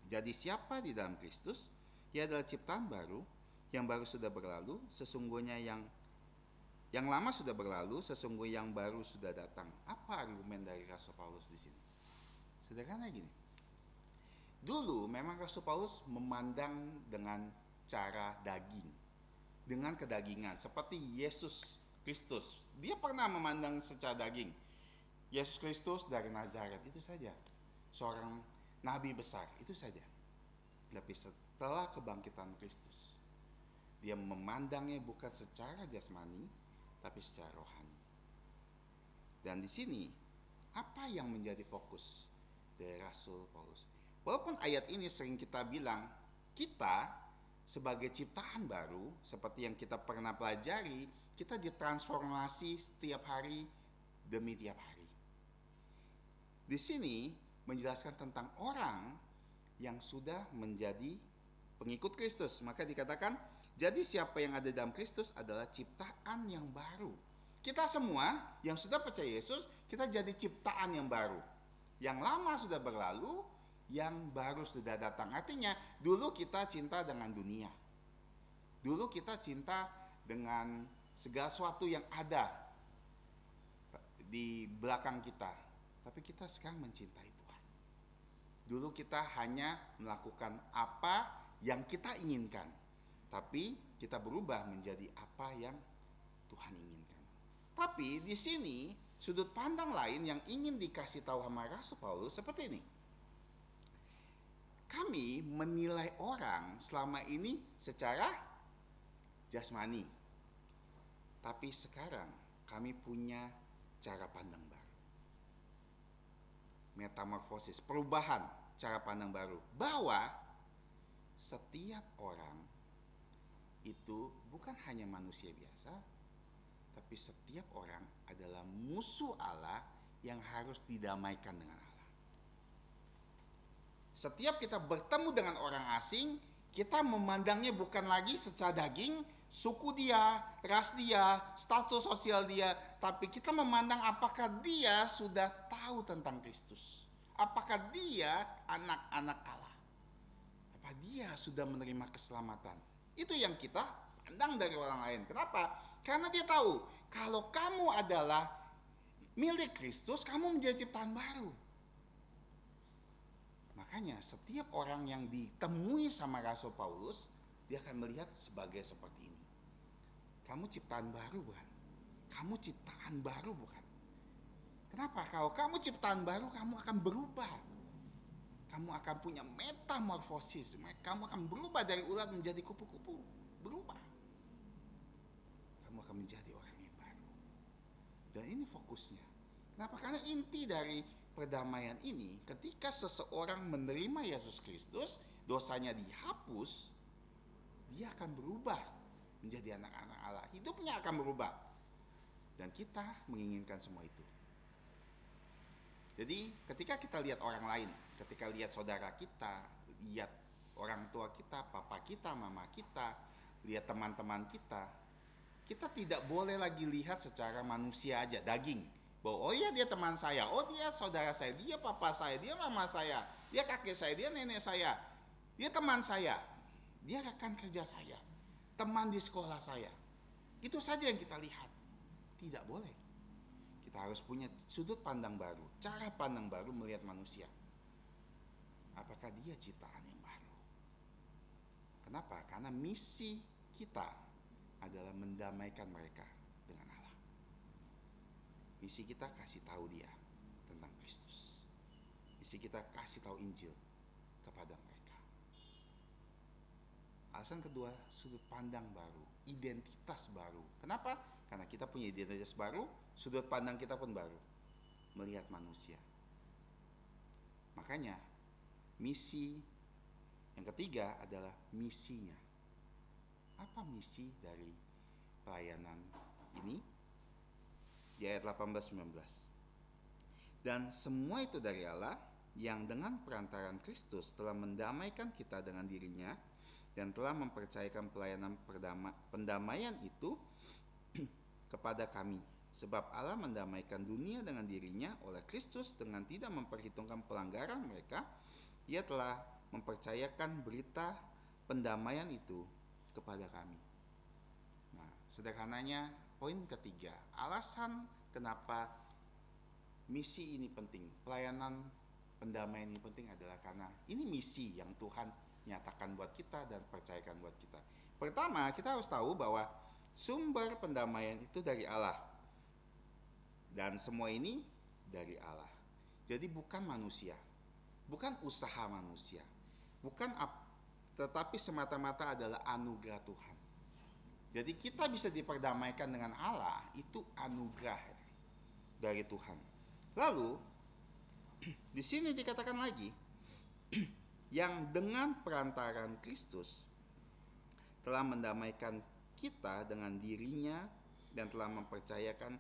Jadi siapa di dalam Kristus? Ia adalah ciptaan baru, yang baru sudah berlalu, sesungguhnya yang lama sudah berlalu, sesungguhnya yang baru sudah datang. Apa argumen dari Rasul Paulus di sini? Sederhana gini. Dulu memang Rasul Paulus memandang dengan cara daging, dengan kedagingan, seperti Yesus Kristus. Dia pernah memandang secara daging. Yesus Kristus dari Nazaret, itu saja. Seorang nabi besar, itu saja. Tapi setelah kebangkitan Kristus, dia memandangnya bukan secara jasmani, tapi secara rohani. Dan di sini, apa yang menjadi fokus dari Rasul Paulus? Walaupun ayat ini sering kita bilang, kita sebagai ciptaan baru, seperti yang kita pernah pelajari, kita ditransformasi setiap hari demi tiap hari. Di sini menjelaskan tentang orang yang sudah menjadi pengikut Kristus. Maka dikatakan, jadi siapa yang ada dalam Kristus adalah ciptaan yang baru. Kita semua yang sudah percaya Yesus, kita jadi ciptaan yang baru. Yang lama sudah berlalu, yang baru sudah datang. Artinya, dulu kita cinta dengan dunia. Dulu kita cinta dengan segala sesuatu yang ada di belakang kita. Tapi kita sekarang mencintai Tuhan. Dulu kita hanya melakukan apa yang kita inginkan. Tapi kita berubah menjadi apa yang Tuhan inginkan. Tapi di sini sudut pandang lain yang ingin dikasih tahu sama Rasul Paulus seperti ini. Kami menilai orang selama ini secara jasmani. Tapi sekarang kami punya cara pandang baru. Metamorfosis, perubahan cara pandang baru. Bahwa setiap orang itu bukan hanya manusia biasa, tapi setiap orang adalah musuh Allah yang harus didamaikan dengan Allah. Setiap kita bertemu dengan orang asing, kita memandangnya bukan lagi secara daging, suku dia, ras dia, status sosial dia, tapi kita memandang apakah dia sudah tahu tentang Kristus. Apakah dia anak-anak Allah. Apa dia sudah menerima keselamatan. Itu yang kita pandang dari orang lain. Kenapa? Karena dia tahu, kalau kamu adalah milik Kristus, kamu menjadi ciptaan baru. Makanya setiap orang yang ditemui sama Rasul Paulus, dia akan melihat sebagai seperti ini. Kamu ciptaan baru bukan? Kamu ciptaan baru bukan? Kenapa? Kalau kamu ciptaan baru, kamu akan berubah. Kamu akan punya metamorfosis. Kamu akan berubah dari ulat menjadi kupu-kupu. Berubah. Kamu akan menjadi orang yang baru. Dan ini fokusnya. Kenapa? Karena inti dari perdamaian ini, ketika seseorang menerima Yesus Kristus, dosanya dihapus, dia akan berubah menjadi anak-anak Allah. Hidupnya akan berubah. Dan kita menginginkan semua itu. Jadi ketika kita lihat orang lain, ketika lihat saudara kita, lihat orang tua kita, papa kita, mama kita, lihat teman-teman kita, kita tidak boleh lagi lihat secara manusia aja, daging. Bahwa oh iya dia teman saya, oh dia saudara saya, dia papa saya, dia mama saya, dia kakek saya, dia nenek saya, dia teman saya, dia rekan kerja saya, teman di sekolah saya. Itu saja yang kita lihat. Tidak boleh. Kita harus punya sudut pandang baru, cara pandang baru melihat manusia. Apakah dia ciptaan yang baru? Kenapa? Karena misi kita adalah mendamaikan mereka dengan Allah. Misi kita kasih tahu dia tentang Kristus. Misi kita kasih tahu Injil kepada mereka. Alasan kedua, sudut pandang baru, identitas baru. Kenapa? Karena kita punya identitas baru, sudut pandang kita pun baru. Melihat manusia. Makanya, misi yang ketiga adalah misinya. Apa misi dari pelayanan ini? Di ayat 18-19. Dan semua itu dari Allah yang dengan perantaran Kristus telah mendamaikan kita dengan dirinya dan telah mempercayakan pelayanan pendamaian itu kepada kami. Sebab Allah mendamaikan dunia dengan dirinya oleh Kristus dengan tidak memperhitungkan pelanggaran mereka. Ia telah mempercayakan berita pendamaian itu kepada kami. Nah, sederhananya poin ketiga, alasan kenapa misi ini penting, pelayanan pendamaian ini penting adalah karena ini misi yang Tuhan nyatakan buat kita dan percayakan buat kita. Pertama, kita harus tahu bahwa sumber pendamaian itu dari Allah. Dan semua ini dari Allah. Jadi bukan manusia. Bukan usaha manusia. Tetapi semata-mata adalah anugerah Tuhan. Jadi kita bisa diperdamaikan dengan Allah, itu anugerah dari Tuhan. Lalu di sini dikatakan lagi yang dengan perantaran Kristus telah mendamaikan kita dengan dirinya dan telah mempercayakan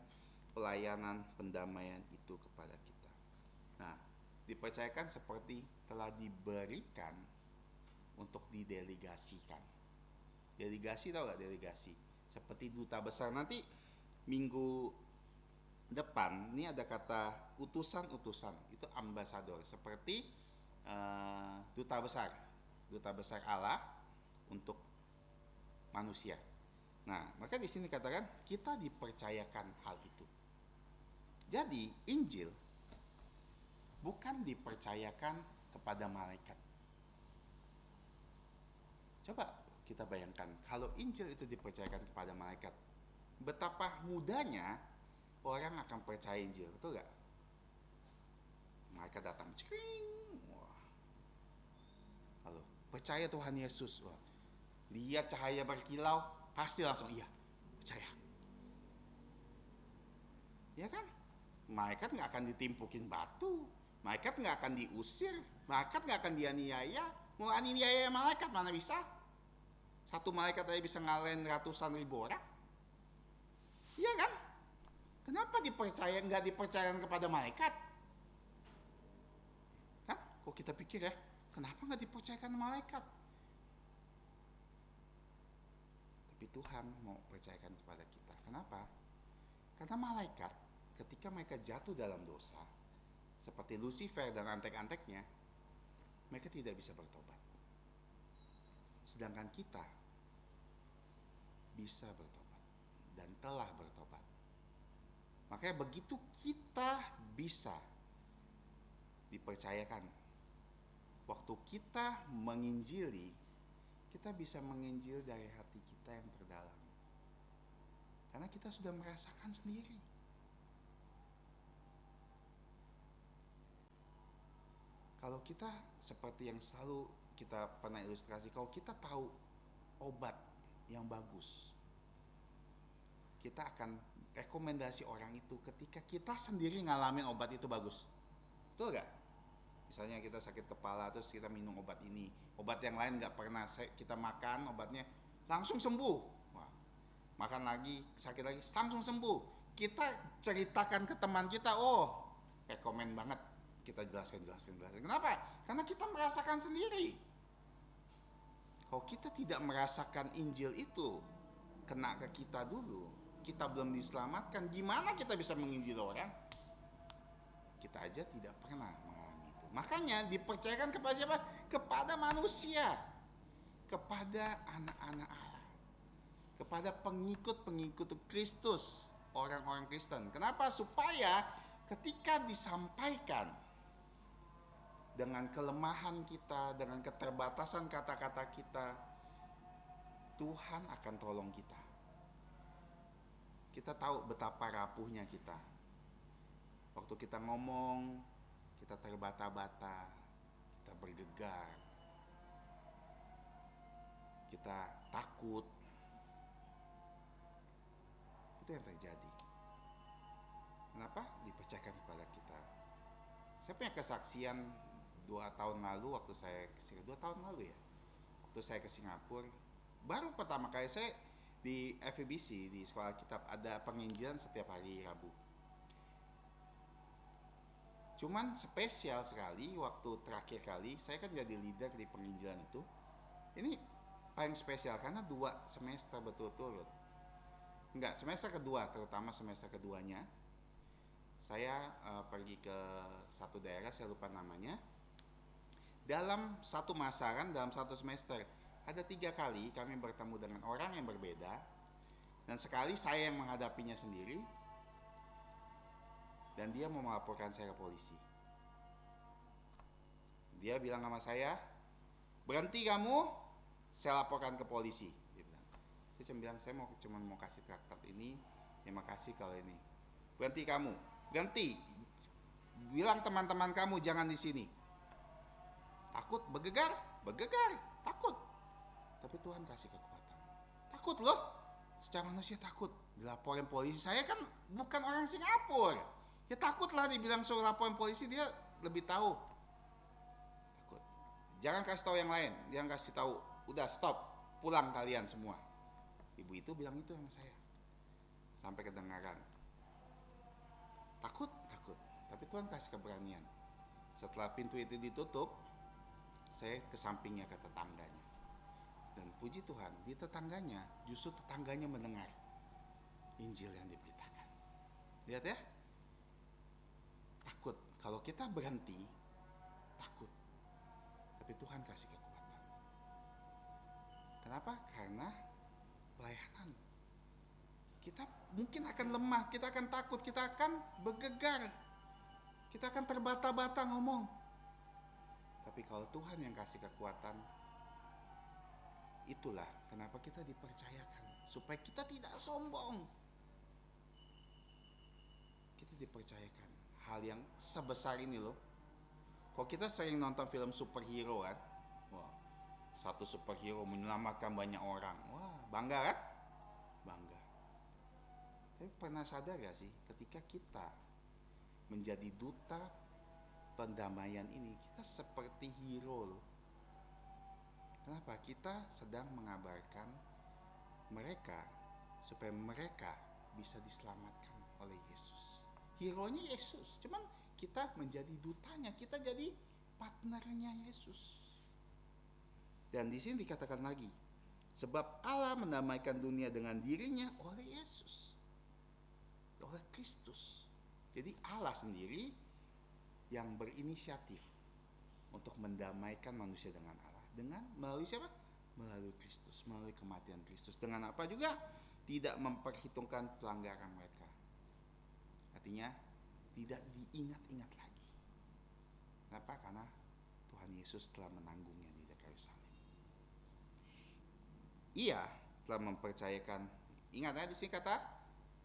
pelayanan pendamaian itu kepada kita. Nah, dipercayakan seperti telah diberikan untuk didelegasikan. Delegasi, tahu gak delegasi? Seperti duta besar. Nanti minggu depan ini ada kata utusan-utusan, itu ambasador, seperti duta besar Allah untuk manusia. Nah, maka di sini katakan kita dipercayakan hal itu. Jadi Injil bukan dipercayakan kepada malaikat. Coba kita bayangkan kalau Injil itu dipercayakan kepada malaikat, betapa mudahnya orang akan percaya Injil, betul gak? Malaikat datang, wah, halo, percaya Tuhan Yesus, wah, lihat cahaya berkilau, pasti langsung iya, percaya. Ya kan? Malaikat gak akan ditimpukin batu, malaikat gak akan diusir, malaikat gak akan dianiaya. Mau aniaya malaikat mana bisa? Satu malaikat aja bisa ngalahin ratusan ribu orang. Iya kan? Kenapa nggak dipercayakan kepada malaikat? Kan? Kok kita pikir ya, kenapa nggak dipercayakan malaikat? Tapi Tuhan mau percayakan kepada kita. Kenapa? Karena malaikat ketika mereka jatuh dalam dosa, seperti Lucifer dan antek-anteknya, mereka tidak bisa bertobat. Sedangkan kita bisa bertobat dan telah bertobat. Makanya begitu kita bisa dipercayakan, waktu kita menginjili, kita bisa menginjil dari hati kita yang terdalam. Karena kita sudah merasakan sendiri. Kalau kita seperti yang selalu kita pernah ilustrasi, kalau kita tahu obat yang bagus, kita akan rekomendasi orang itu ketika kita sendiri ngalamin obat itu bagus. Betul gak? Misalnya kita sakit kepala terus kita minum obat ini, obat yang lain gak pernah kita makan, obatnya langsung sembuh. Wah, makan lagi, sakit lagi, langsung sembuh. Kita ceritakan ke teman kita, oh rekomen banget. Kita jelaskan. Kenapa? Karena kita merasakan sendiri. Kalau kita tidak merasakan Injil itu kena ke kita dulu, kita belum diselamatkan, gimana kita bisa menginjil orang? Kita aja tidak pernah mengalami itu. Makanya dipercayakan kepada siapa? Kepada manusia, kepada anak-anak Allah, kepada pengikut-pengikut Kristus, orang-orang Kristen. Kenapa? Supaya ketika disampaikan dengan kelemahan kita, dengan keterbatasan kata-kata kita, Tuhan akan tolong kita. Kita tahu betapa rapuhnya kita. Waktu kita ngomong, kita terbata-bata, kita bergegar, kita takut. Itu yang terjadi. Kenapa? Dipercayakan kepada kita. Saya punya kesaksian 2 tahun lalu waktu saya ke Singapura, 2 tahun lalu ya. Waktu saya ke Singapura, baru pertama kali saya di FEBC, di sekolah kitab, ada penginjilan setiap hari Rabu. Cuman spesial sekali waktu terakhir kali, saya kan jadi leader di penginjilan itu. Ini paling spesial karena 2 semester betul-betul. Enggak, semester kedua, terutama semester keduanya. Saya pergi ke satu daerah, saya lupa namanya. Dalam satu masaran, dalam satu semester, ada 3 kali kami bertemu dengan orang yang berbeda. Dan sekali saya yang menghadapinya sendiri. Dan dia mau melaporkan saya ke polisi. Dia bilang sama saya, berhenti kamu, saya laporkan ke polisi. Dia bilang. Saya cuma bilang, saya cuma mau kasih traktat ini, ya makasih kalau ini. Berhenti kamu, berhenti. Bilang teman-teman kamu jangan di sini. Takut, bergegar, takut. Tapi Tuhan kasih kekuatan. Takut loh, secara manusia takut. Dilaporin polisi, saya kan bukan orang Singapura. Ya takutlah dibilang suruh laporin polisi, dia lebih tahu. Takut. Jangan kasih tahu yang lain, dia kasih tahu, udah stop. pulang kalian semua. Ibu itu bilang itu sama saya. Sampai kedengaran. Takut. Tapi Tuhan kasih keberanian. Setelah pintu itu ditutup, saya ke sampingnya ke tetangganya. Dan puji Tuhan, di tetangganya, justru tetangganya mendengar Injil yang diberitakan. Lihat ya, takut. Kalau kita berhenti, takut. Tapi Tuhan kasih kekuatan. Kenapa? Karena pelayanan. Kita mungkin akan lemah, kita akan takut, kita akan bergegar. Kita akan terbata-bata ngomong. Tapi kalau Tuhan yang kasih kekuatan, itulah kenapa kita dipercayakan. Supaya kita tidak sombong. Kita dipercayakan hal yang sebesar ini loh. Kalau kita sering nonton film superhero kan, wah, satu superhero menyelamatkan banyak orang, wah bangga kan? Bangga. Tapi pernah sadar gak sih ketika kita menjadi duta pendamaian ini, kita seperti hero loh. Kenapa? Kita sedang mengabarkan mereka supaya mereka bisa diselamatkan oleh Yesus. Hero-nya Yesus, cuman kita menjadi dutanya, kita jadi partnernya Yesus. Dan di sini dikatakan lagi, sebab Allah mendamaikan dunia dengan dirinya oleh Yesus, oleh Kristus. Jadi Allah sendiri yang berinisiatif untuk mendamaikan manusia dengan Allah. Dengan melalui siapa? Melalui Kristus, melalui kematian Kristus. Dengan apa juga? Tidak memperhitungkan pelanggaran mereka. Artinya tidak diingat-ingat lagi. Kenapa? Karena Tuhan Yesus telah menanggungnya di kayu salib. Ia telah mempercayakan, ingat ya di sini kata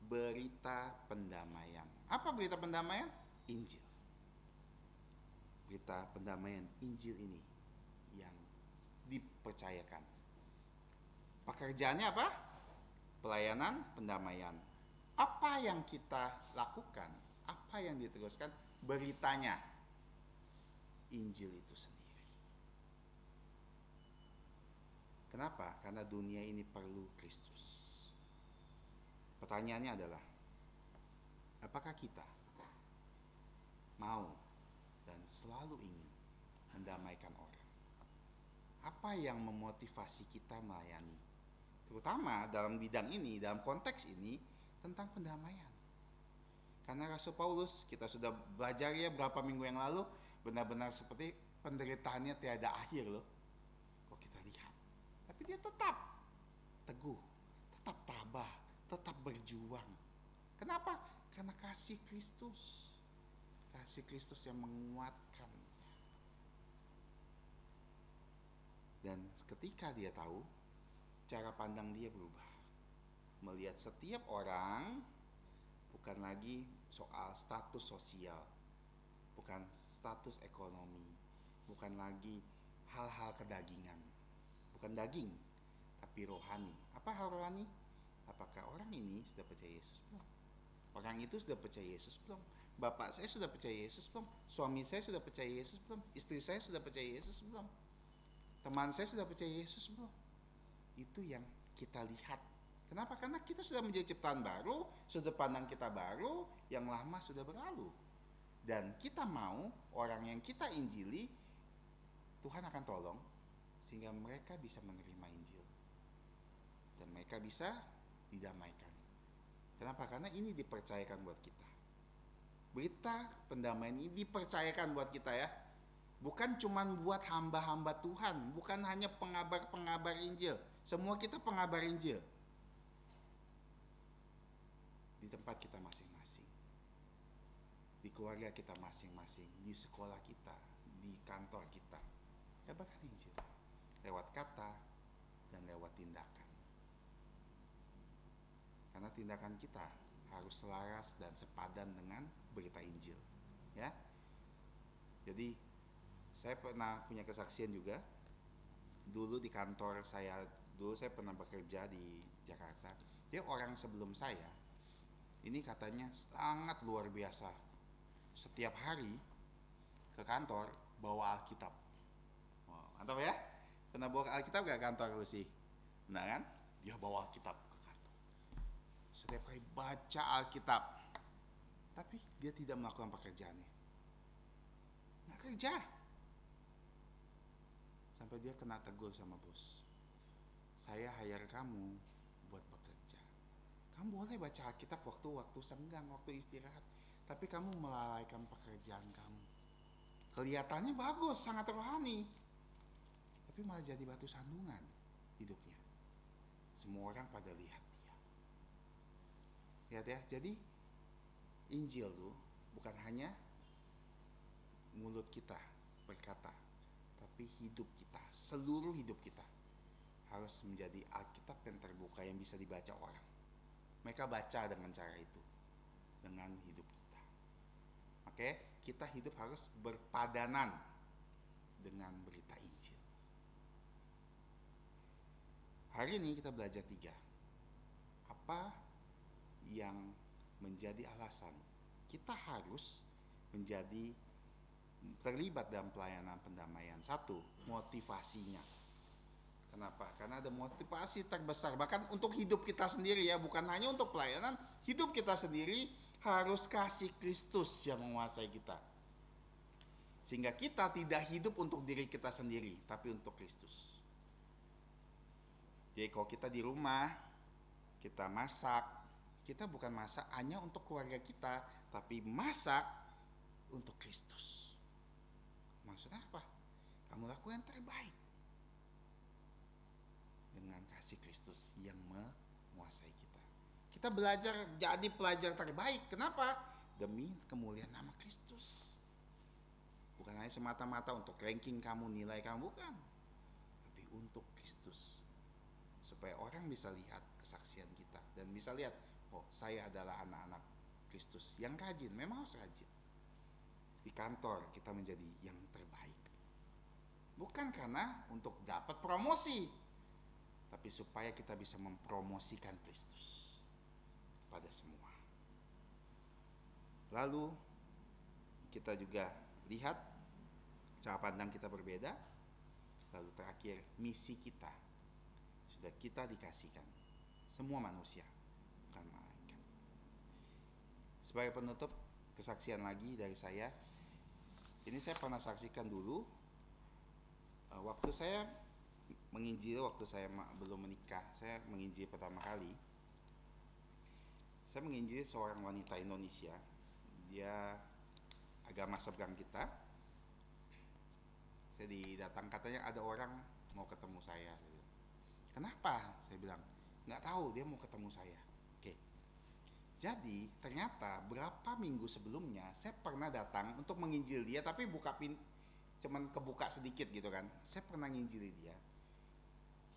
berita pendamaian. Apa berita pendamaian? Injil. Berita pendamaian Injil ini yang dipercayakan. Pekerjaannya apa? Pelayanan pendamaian. Apa yang kita lakukan? Apa yang diteruskan? Beritanya Injil itu sendiri. Kenapa? Karena dunia ini perlu Kristus. Pertanyaannya adalah, apakah kita mau dan selalu ingin mendamaikan orang? Apa yang memotivasi kita melayani? Terutama dalam bidang ini, dalam konteks ini, tentang pendamaian. Karena Rasul Paulus, kita sudah belajar ya berapa minggu yang lalu, benar-benar seperti penderitaannya tiada akhir loh. Kok kita lihat. Tapi dia tetap teguh, tetap tabah, tetap berjuang. Kenapa? Karena kasih Kristus. Kasih Kristus yang menguatkan. Dan ketika dia tahu, cara pandang dia berubah. Melihat setiap orang bukan lagi soal status sosial, bukan status ekonomi, bukan lagi hal-hal kedagingan. Bukan daging, tapi rohani. Apa hal rohani? Apakah orang ini sudah percaya Yesus belum? Orang itu sudah percaya Yesus belum? Bapak saya sudah percaya Yesus belum? Suami saya sudah percaya Yesus belum? Istri saya sudah percaya Yesus belum? Teman saya sudah percaya Yesus belum? Itu yang kita lihat. Kenapa? Karena kita sudah menjadi ciptaan baru, sudut pandang kita baru, yang lama sudah berlalu. Dan kita mau orang yang kita injili, Tuhan akan tolong sehingga mereka bisa menerima Injil. Dan mereka bisa didamaikan. Kenapa? Karena ini dipercayakan buat kita. Berita pendamaian ini dipercayakan buat kita ya. Bukan cuman buat hamba-hamba Tuhan, bukan hanya pengabar-pengabar Injil. Semua kita pengabar Injil. Di tempat kita masing-masing. Di keluarga kita masing-masing, di sekolah kita, di kantor kita. Kabarkan Injil. Lewat kata dan lewat tindakan. Karena tindakan kita harus selaras dan sepadan dengan berita Injil. Ya. Jadi saya pernah punya kesaksian juga. Dulu di kantor saya, saya pernah bekerja di Jakarta. Dia orang sebelum saya, ini katanya sangat luar biasa. Setiap hari ke kantor bawa Alkitab. Wow, mantap ya? Pernah bawa Alkitab gak kantor lu sih? Nah kan? Dia bawa Alkitab ke kantor. Setiap kali baca Alkitab, tapi dia tidak melakukan pekerjaannya. Nggak kerja. Sampai dia kena tegur sama bos. Saya hire kamu buat bekerja. Kamu boleh baca Alkitab waktu senggang, waktu istirahat. Tapi kamu melalaikan pekerjaan kamu. Kelihatannya bagus, sangat rohani. Tapi malah jadi batu sandungan hidupnya. Semua orang pada lihat dia. Lihat ya, jadi Injil tuh bukan hanya mulut kita berkata, tapi hidup kita, seluruh hidup kita harus menjadi Alkitab yang terbuka yang bisa dibaca orang. Mereka baca dengan cara itu, dengan hidup kita. Oke, kita hidup harus berpadanan dengan berita Injil. Hari ini kita belajar 3. Apa yang menjadi alasan kita harus menjadi terlibat dalam pelayanan pendamaian? 1, motivasinya. Kenapa? Karena ada motivasi terbesar, bahkan untuk hidup kita sendiri ya, bukan hanya untuk pelayanan, hidup kita sendiri harus kasih Kristus yang menguasai kita. Sehingga kita tidak hidup untuk diri kita sendiri, tapi untuk Kristus. Jadi kalau kita di rumah, kita masak, kita bukan masak hanya untuk keluarga kita, tapi masak untuk Kristus. Maksudnya apa? Kamu lakukan yang terbaik dengan kasih Kristus yang menguasai kita. Kita belajar jadi pelajar terbaik. Kenapa? Demi kemuliaan nama Kristus. Bukan hanya semata-mata untuk ranking kamu, nilai kamu, bukan. Tapi untuk Kristus. Supaya orang bisa lihat kesaksian kita dan bisa lihat, oh, saya adalah anak-anak Kristus yang rajin. Memang harus rajin. Di kantor kita menjadi yang terbaik. Bukan karena untuk dapat promosi, tapi supaya kita bisa mempromosikan Kristus kepada semua. Lalu kita juga lihat cara pandang kita berbeda. Lalu terakhir, misi kita sudah kita dikasihkan semua manusia, bukan malaikat. Sebagai penutup, kesaksian lagi dari saya. Ini saya pernah saksikan dulu waktu saya menginjil, waktu saya belum menikah. Saya menginjil pertama kali. Saya menginjil seorang wanita Indonesia. Dia agama seberang kita. Saya didatang, katanya ada orang mau ketemu saya. Kenapa? Saya bilang, nggak tahu, dia mau ketemu saya. Oke. Jadi ternyata berapa minggu sebelumnya saya pernah datang untuk menginjil dia, tapi cuman kebuka sedikit gitu kan. Saya pernah nginjili dia.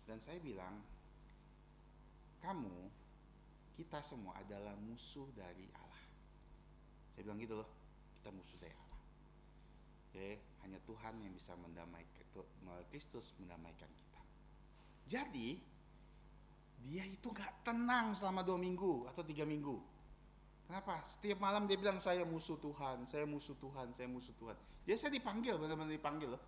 Dan saya bilang, kita semua adalah musuh dari Allah. Saya bilang gitu loh, kita musuh dari Allah. Oke, hanya Tuhan yang bisa mendamaikan, Kristus mendamaikan kita. Jadi dia itu gak tenang selama 2 minggu atau 3 minggu. Kenapa? Setiap malam dia bilang, saya musuh Tuhan, saya musuh Tuhan, saya musuh Tuhan. Jadi saya dipanggil, benar-benar dipanggil loh.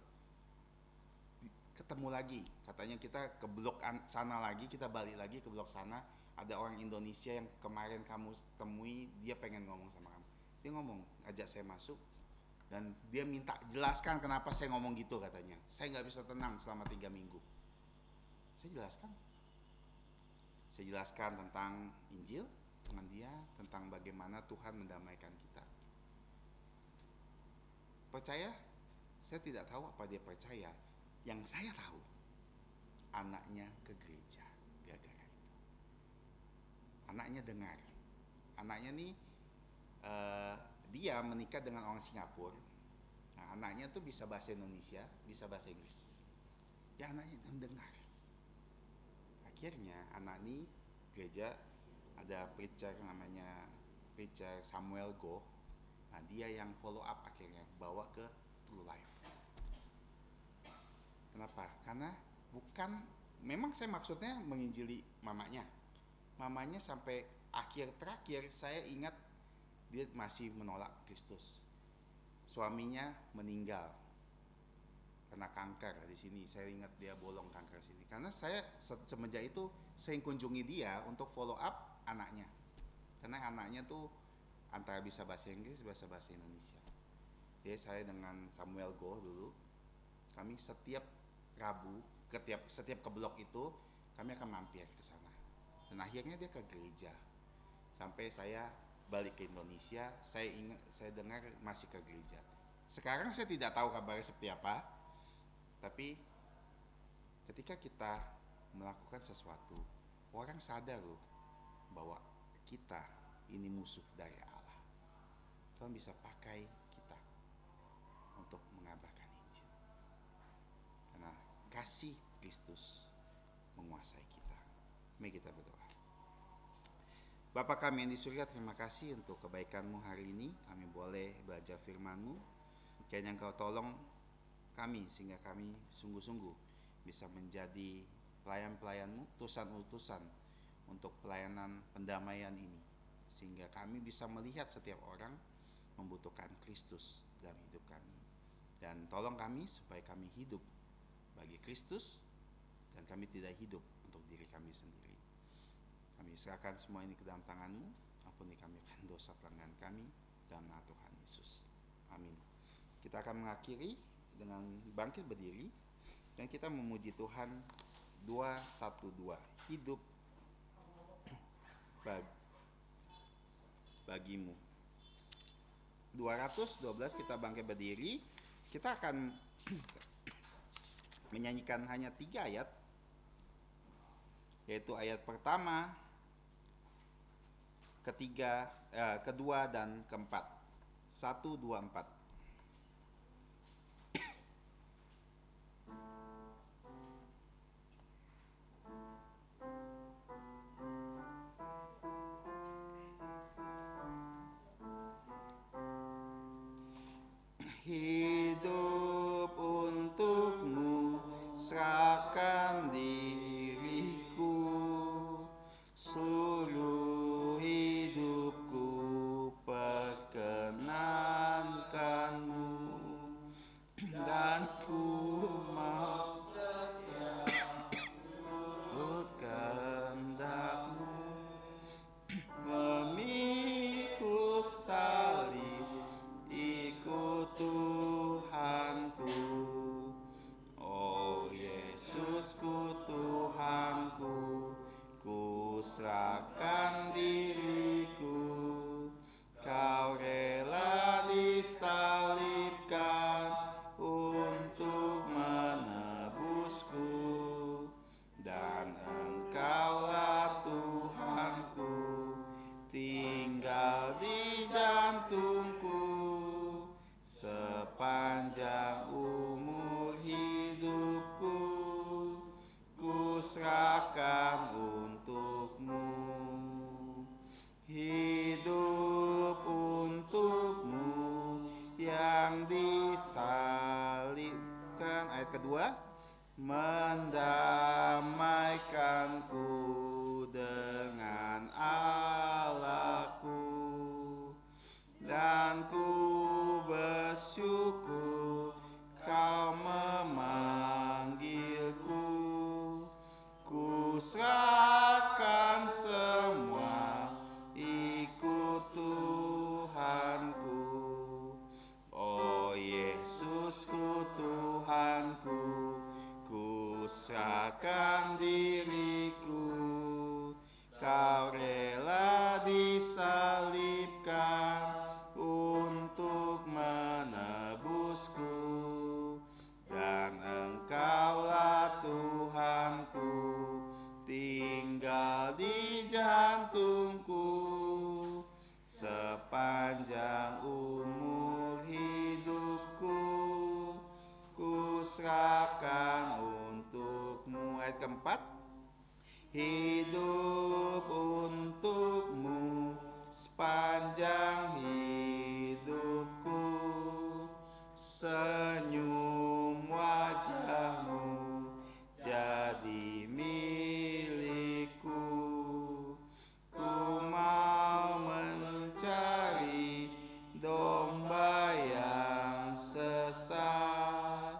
Ketemu lagi, katanya kita ke blok sana lagi, kita balik lagi ke blok sana. Ada orang Indonesia yang kemarin kamu temui, dia pengen ngomong sama kamu. Dia ngomong, ajak saya masuk. Dan dia minta jelaskan kenapa saya ngomong gitu katanya. Saya gak bisa tenang selama 3 minggu. Saya jelaskan tentang Injil dengan dia, tentang bagaimana Tuhan mendamaikan kita. Percaya? Saya tidak tahu apa dia percaya. Yang saya tahu, anaknya ke gereja gara-gara itu. Anaknya dengar. Anaknya nih, dia menikah dengan orang Singapura. Nah, anaknya tuh bisa bahasa Indonesia, bisa bahasa Inggris. Ya, anaknya mendengar. Akhirnya anak ini gereja, ada preacher namanya preacher Samuel Go. Nah, dia yang follow up akhirnya bawa ke True Life. Kenapa? Karena memang saya maksudnya menginjili mamanya. Mamanya sampai terakhir saya ingat dia masih menolak Kristus. Suaminya meninggal kena kanker di sini. Saya ingat dia bolong kanker sini. Karena saya semenjak itu sering kunjungi dia untuk follow up anaknya. Karena anaknya tuh antara bisa bahasa Inggris, bahasa Indonesia. Jadi saya dengan Samuel Go dulu, kami setiap Rabu, setiap ke blok itu kami akan mampir ke sana. Dan akhirnya dia ke gereja. Sampai saya balik ke Indonesia, saya dengar masih ke gereja. Sekarang saya tidak tahu kabarnya seperti apa, tapi ketika kita melakukan sesuatu, orang sadar loh bahwa kita ini musuh dari Allah. Tuhan bisa pakai kita untuk mengabarkan Injil. Karena kasih Kristus menguasai kita. Mari kita berdoa. Bapa kami yang di surga, terima kasih untuk kebaikan-Mu hari ini. Kami boleh belajar firman-Mu. Kiranya Engkau tolong kami sehingga kami sungguh-sungguh bisa menjadi pelayan-pelayan-Mu, utusan-utusan untuk pelayanan pendamaian ini. Sehingga kami bisa melihat setiap orang membutuhkan Kristus dalam hidup kami. Dan tolong kami supaya kami hidup bagi Kristus dan kami tidak hidup untuk diri kami sendiri. Kami serahkan semua ini ke dalam tangan-Mu. Ampuni kami akan dosa pelanggaran kami dalam nama Tuhan Yesus. Amin. Kita akan mengakhiri dengan bangkit berdiri dan kita memuji Tuhan 212. Hidup bagimu. 212 kita bangkit berdiri. Kita akan menyanyikan hanya 3 ayat, yaitu ayat pertama, kedua dan keempat. 1, 2, 4. Hidup untukmu, serahkan diriku, seluruh hidupku perkenankanmu, dan ku mau turut kehendakmu, memikul salib, ikut Tuhanku. Oh Yesusku Tuhanku, ku serahkan diriku. Kau rela disalibkan untuk menebusku, dan Engkaulah Tuhanku, tinggal di jantungku sepanjang umur hidupku. Ku serahkan untukmu. Hidup untukmu yang disalibkan. Ayat kedua, mendamaikanku dengan Allahku, dan ku bersyukur kau memanggilku. Ku serahkan semua, ikut Tuhanku. Oh Yesusku Tuhanku, ku serahkan diriku. Kau rela disalibkan untuk menebusku, dan Engkaulah Tuhanku, tinggal di jantungku sepanjang umur hidupku. Ku serahkan untukmu. Ayat keempat, hidup untukmu sepanjang hidupku, senyum wajahmu jadi milikku. Ku mau mencari domba yang sesat,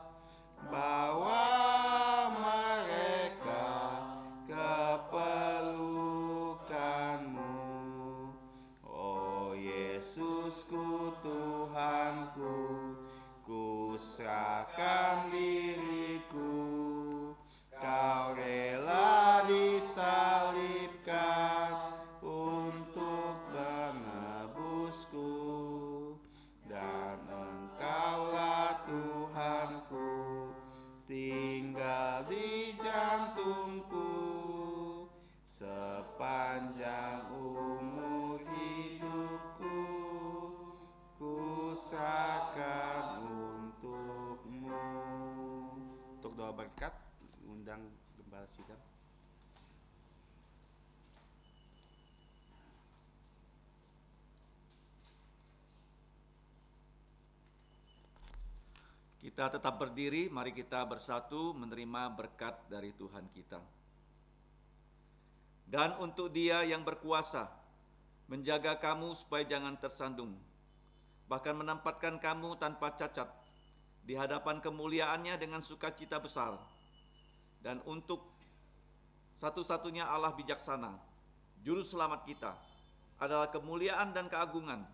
Yesusku Tuhanku, ku serahkan diriku. Kau rela disalibkan untuk menebusku, dan Engkaulah Tuhanku, tinggal di jantungku sepanjang umur hidupku, ku serahkan untukmu. Untuk doa berkat, undang Gembala Sidang. Kita tetap berdiri, mari kita bersatu menerima berkat dari Tuhan kita. Dan untuk Dia yang berkuasa menjaga kamu supaya jangan tersandung, bahkan menempatkan kamu tanpa cacat di hadapan kemuliaannya dengan sukacita besar. Dan untuk satu-satunya Allah bijaksana, Juru Selamat kita, adalah kemuliaan dan keagungan,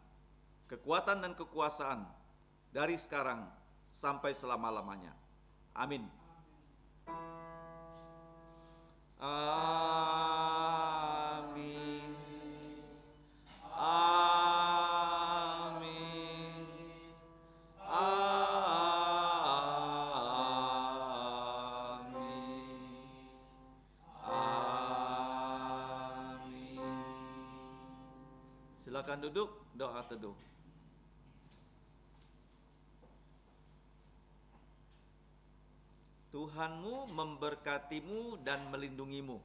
kekuatan dan kekuasaan dari sekarang sampai selama-lamanya. Amin. Amin. Amin. Amin. Amin. Silakan duduk, doa teduh. Tuhanmu memberkatimu dan melindungimu.